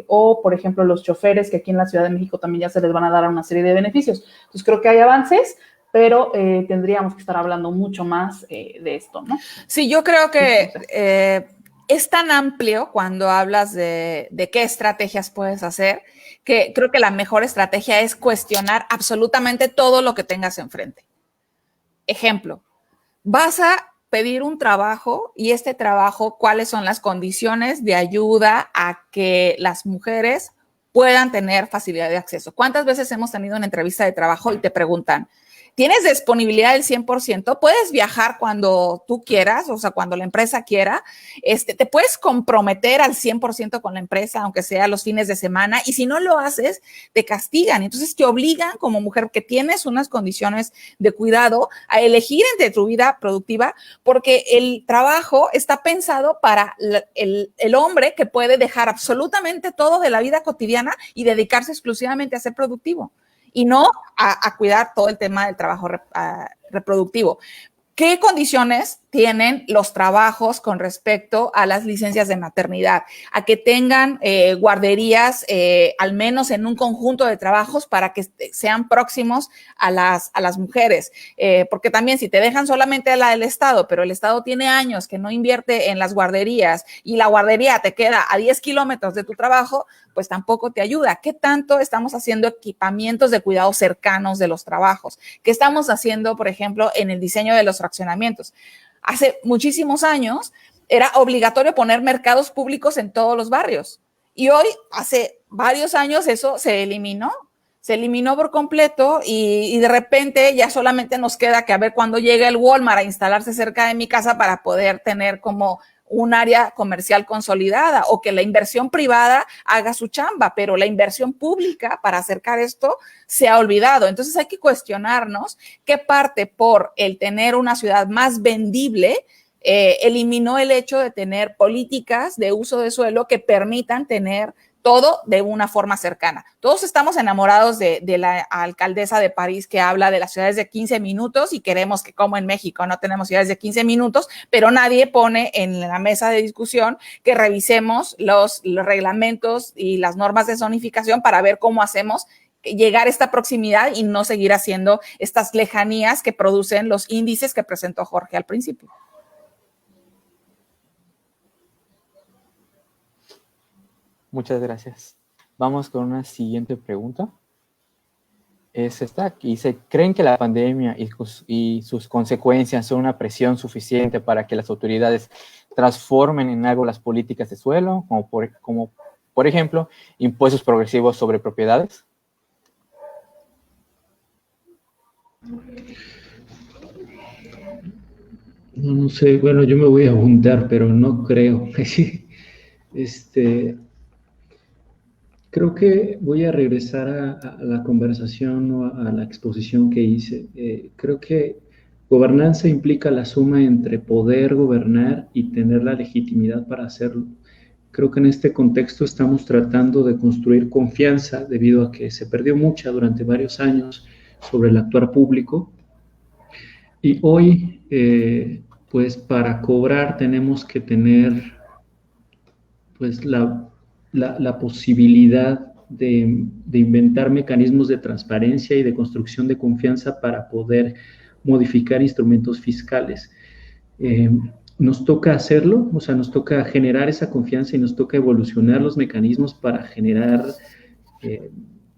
o, por ejemplo, los choferes que aquí en la Ciudad de México también ya se les van a dar una serie de beneficios. Entonces, creo que hay avances, pero tendríamos que estar hablando mucho más de esto, ¿no? Sí, yo creo que es tan amplio cuando hablas de qué estrategias puedes hacer, que creo que la mejor estrategia es cuestionar absolutamente todo lo que tengas enfrente. Ejemplo, vas a pedir un trabajo y este trabajo, ¿cuáles son las condiciones de ayuda a que las mujeres puedan tener facilidad de acceso. ¿Cuántas veces hemos tenido una entrevista de trabajo y te preguntan, ¿tienes disponibilidad del 100%? ¿Puedes viajar cuando tú quieras? O sea, cuando la empresa quiera. ¿Te puedes comprometer al 100% con la empresa, aunque sea los fines de semana? Y si no lo haces, te castigan. Entonces, te obligan como mujer que tienes unas condiciones de cuidado a elegir entre tu vida productiva, porque el trabajo está pensado para el hombre que puede dejar absolutamente todo de la vida cotidiana y dedicarse exclusivamente a ser productivo y no a cuidar todo el tema del trabajo reproductivo. ¿Qué condiciones tienen los trabajos con respecto a las licencias de maternidad? A que tengan guarderías, al menos en un conjunto de trabajos, para que sean próximos a las mujeres. Porque también si te dejan solamente a la del Estado, pero el Estado tiene años que no invierte en las guarderías y la guardería te queda a 10 kilómetros de tu trabajo, pues tampoco te ayuda. ¿Qué tanto estamos haciendo equipamientos de cuidados cercanos de los trabajos? ¿Qué estamos haciendo, por ejemplo, en el diseño de los fraccionamientos? Hace muchísimos años era obligatorio poner mercados públicos en todos los barrios. Y hoy, hace varios años, eso se eliminó por completo y de repente ya solamente nos queda que a ver cuándo llega el Walmart a instalarse cerca de mi casa para poder tener como un área comercial consolidada, o que la inversión privada haga su chamba, pero la inversión pública para acercar esto se ha olvidado. Entonces hay que cuestionarnos qué parte por el tener una ciudad más vendible eliminó el hecho de tener políticas de uso de suelo que permitan tener todo de una forma cercana. Todos estamos enamorados de la alcaldesa de París, que habla de las ciudades de 15 minutos y queremos que, como en México, no tenemos ciudades de 15 minutos, pero nadie pone en la mesa de discusión que revisemos los reglamentos y las normas de zonificación para ver cómo hacemos llegar a esta proximidad y no seguir haciendo estas lejanías que producen los índices que presentó Jorge al principio. Muchas gracias. Vamos con una siguiente pregunta. Es esta, que dice, ¿creen que la pandemia y sus consecuencias son una presión suficiente para que las autoridades transformen en algo las políticas de suelo, como por ejemplo, impuestos progresivos sobre propiedades? No sé, bueno, yo me voy a juntar, pero no creo. Creo que voy a regresar a la conversación o a la exposición que hice. Creo que gobernanza implica la suma entre poder gobernar y tener la legitimidad para hacerlo. Creo que en este contexto estamos tratando de construir confianza debido a que se perdió mucha durante varios años sobre el actuar público. Y hoy, pues para cobrar tenemos que tener pues la posibilidad de inventar mecanismos de transparencia y de construcción de confianza para poder modificar instrumentos fiscales. Nos toca hacerlo, o sea, nos toca generar esa confianza y nos toca evolucionar los mecanismos para generar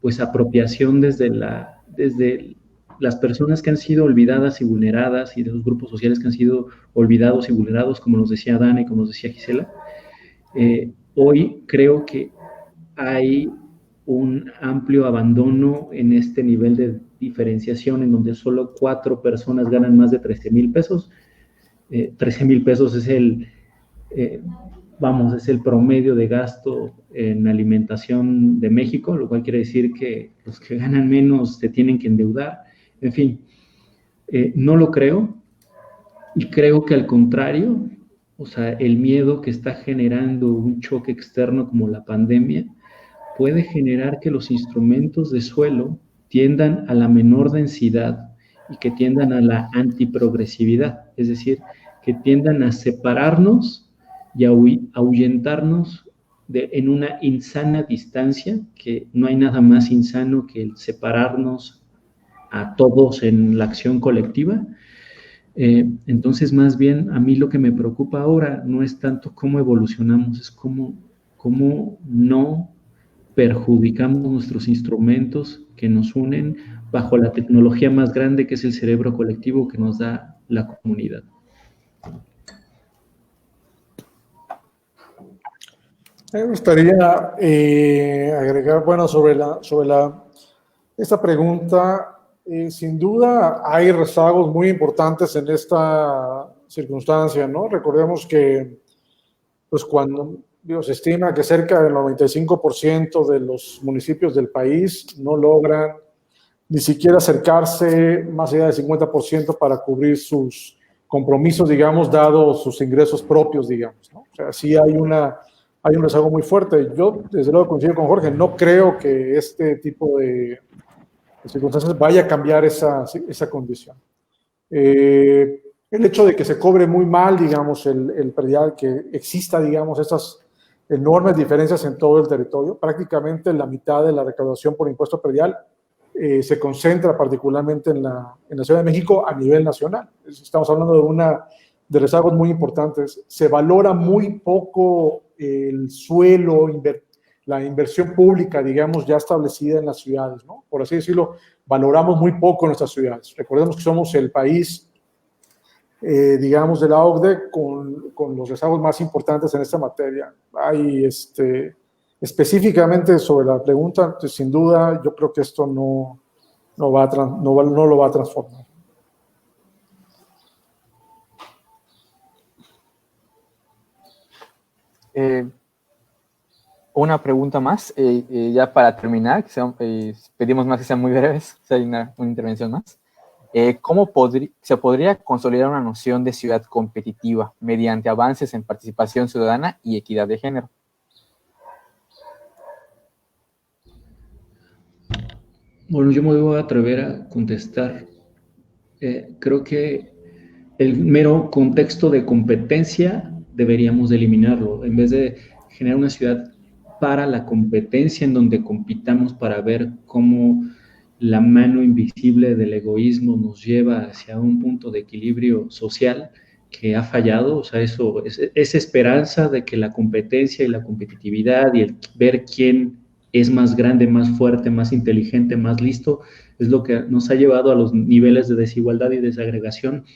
pues apropiación desde las personas que han sido olvidadas y vulneradas y de los grupos sociales que han sido olvidados y vulnerados, como nos decía Dana y como nos decía Gisela. Hoy creo que hay un amplio abandono en este nivel de diferenciación en donde solo 4 personas ganan más de 13,000 pesos. 13,000 pesos es es el promedio de gasto en alimentación de México, lo cual quiere decir que los que ganan menos se tienen que endeudar. En fin, no lo creo y creo que al contrario, o sea, el miedo que está generando un choque externo como la pandemia puede generar que los instrumentos de suelo tiendan a la menor densidad y que tiendan a la antiprogresividad, es decir, que tiendan a separarnos y a ahuyentarnos en una insana distancia, que no hay nada más insano que el separarnos a todos en la acción colectiva. Entonces, más bien, a mí lo que me preocupa ahora no es tanto cómo evolucionamos, es cómo no perjudicamos nuestros instrumentos que nos unen bajo la tecnología más grande que es el cerebro colectivo que nos da la comunidad. Me gustaría agregar, bueno, sobre esta pregunta, sin duda hay rezagos muy importantes en esta circunstancia, ¿no? Recordemos que, pues cuando se estima que cerca del 95% de los municipios del país no logran ni siquiera acercarse más allá del 50% para cubrir sus compromisos, digamos, dados sus ingresos propios, digamos, ¿no? O sea, sí hay un rezago muy fuerte. Yo, desde luego, coincido con Jorge, no creo que este tipo de circunstancias vaya a cambiar esa condición. El hecho de que se cobre muy mal, digamos, el predial, que exista, digamos, estas enormes diferencias en todo el territorio, prácticamente la mitad de la recaudación por impuesto predial se concentra particularmente en la Ciudad de México a nivel nacional. Estamos hablando de rezagos muy importantes. Se valora muy poco el suelo, la inversión pública, digamos, ya establecida en las ciudades, ¿no? Por así decirlo, valoramos muy poco nuestras ciudades. Recordemos que somos el país, digamos, de la OCDE con los rezagos más importantes en esta materia. Hay, específicamente sobre la pregunta, sin duda, yo creo que esto no lo va a transformar. Una pregunta más, ya para terminar, pedimos más que sean muy breves, si hay una intervención más. ¿Cómo se podría consolidar una noción de ciudad competitiva mediante avances en participación ciudadana y equidad de género? Bueno, yo me voy a atrever a contestar. Creo que el mero contexto de competencia deberíamos de eliminarlo, en vez de generar una ciudad para la competencia en donde compitamos para ver cómo la mano invisible del egoísmo nos lleva hacia un punto de equilibrio social que ha fallado. O sea, esa esperanza de que la competencia y la competitividad y el ver quién es más grande, más fuerte, más inteligente, más listo, es lo que nos ha llevado a los niveles de desigualdad y desagregación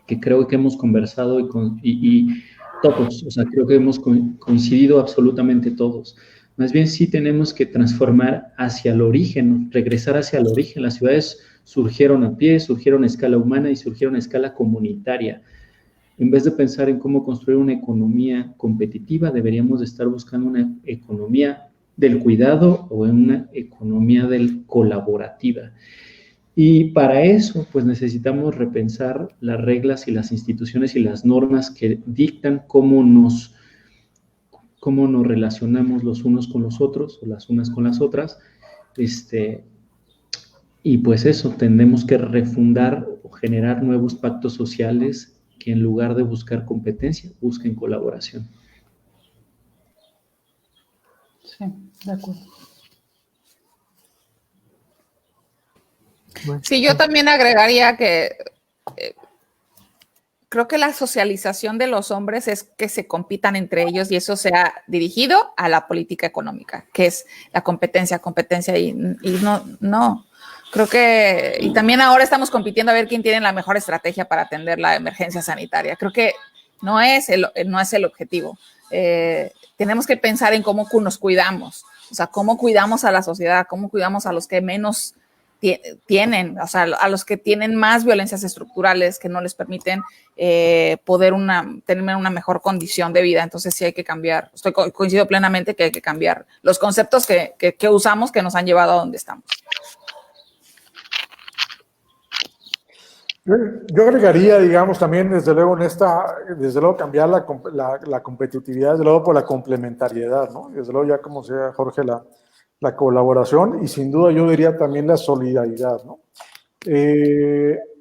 que creo que hemos conversado y todos, o sea, creo que hemos coincidido absolutamente todos. Más bien sí tenemos que transformar hacia el origen, regresar hacia el origen. Las ciudades surgieron a pie, surgieron a escala humana y surgieron a escala comunitaria. En vez de pensar en cómo construir una economía competitiva, deberíamos de estar buscando una economía del cuidado o en una economía colaborativa. Y para eso, pues necesitamos repensar las reglas y las instituciones y las normas que dictan cómo nos relacionamos los unos con los otros o las unas con las otras. Y pues eso, tendremos que refundar o generar nuevos pactos sociales que en lugar de buscar competencia, busquen colaboración. Sí, de acuerdo. Sí, yo también agregaría que creo que la socialización de los hombres es que se compitan entre ellos y eso se ha dirigido a la política económica, que es la competencia y no. Creo que, y también ahora estamos compitiendo a ver quién tiene la mejor estrategia para atender la emergencia sanitaria. Creo que no es el objetivo. Tenemos que pensar en cómo nos cuidamos, o sea, cómo cuidamos a la sociedad, cómo cuidamos a los que menos tienen, o sea, a los que tienen más violencias estructurales que no les permiten poder tener una mejor condición de vida. Entonces sí hay que cambiar, coincido plenamente que hay que cambiar los conceptos que usamos que nos han llevado a donde estamos. Yo agregaría, digamos, también desde luego cambiar la competitividad, desde luego por la complementariedad, ¿no? Desde luego ya como sea Jorge, la colaboración y sin duda yo diría también la solidaridad, ¿no?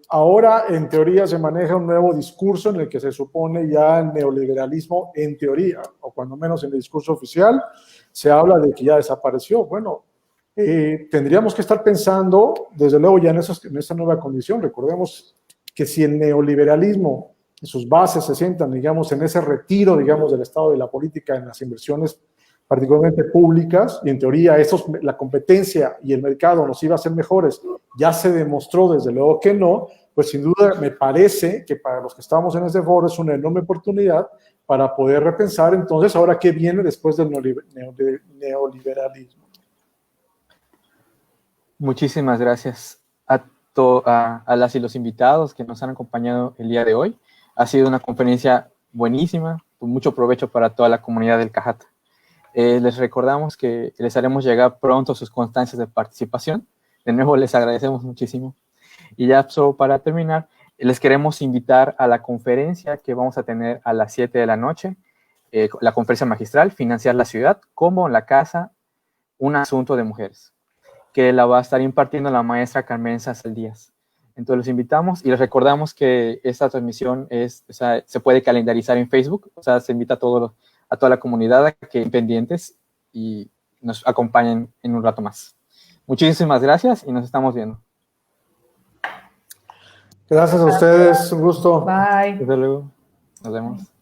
Ahora en teoría se maneja un nuevo discurso en el que se supone ya el neoliberalismo en teoría, o cuando menos en el discurso oficial, se habla de que ya desapareció. Bueno, tendríamos que estar pensando, desde luego, ya en esta nueva condición. Recordemos que si el neoliberalismo en sus bases se sientan, digamos, en ese retiro, digamos, del Estado de la política en las inversiones particularmente públicas, y en teoría la competencia y el mercado nos iba a hacer mejores, ya se demostró desde luego que no, pues sin duda me parece que para los que estamos en este foro es una enorme oportunidad para poder repensar entonces ahora qué viene después del neoliberalismo. Muchísimas gracias a las y los invitados que nos han acompañado el día de hoy. Ha sido una conferencia buenísima, con mucho provecho para toda la comunidad del Cajata. Les recordamos que les haremos llegar pronto sus constancias de participación. De nuevo, les agradecemos muchísimo. Y ya solo para terminar, les queremos invitar a la conferencia que vamos a tener a las 7 de la noche, la conferencia magistral, Financiar la Ciudad, como la casa, un asunto de mujeres, que la va a estar impartiendo la maestra Carmen Sassel Díaz. Entonces los invitamos y les recordamos que esta transmisión se puede calendarizar en Facebook, o sea, se invita a toda la comunidad a que estén pendientes y nos acompañen en un rato más. Muchísimas gracias y nos estamos viendo. Gracias a ustedes, un gusto. Bye. Desde luego, nos vemos.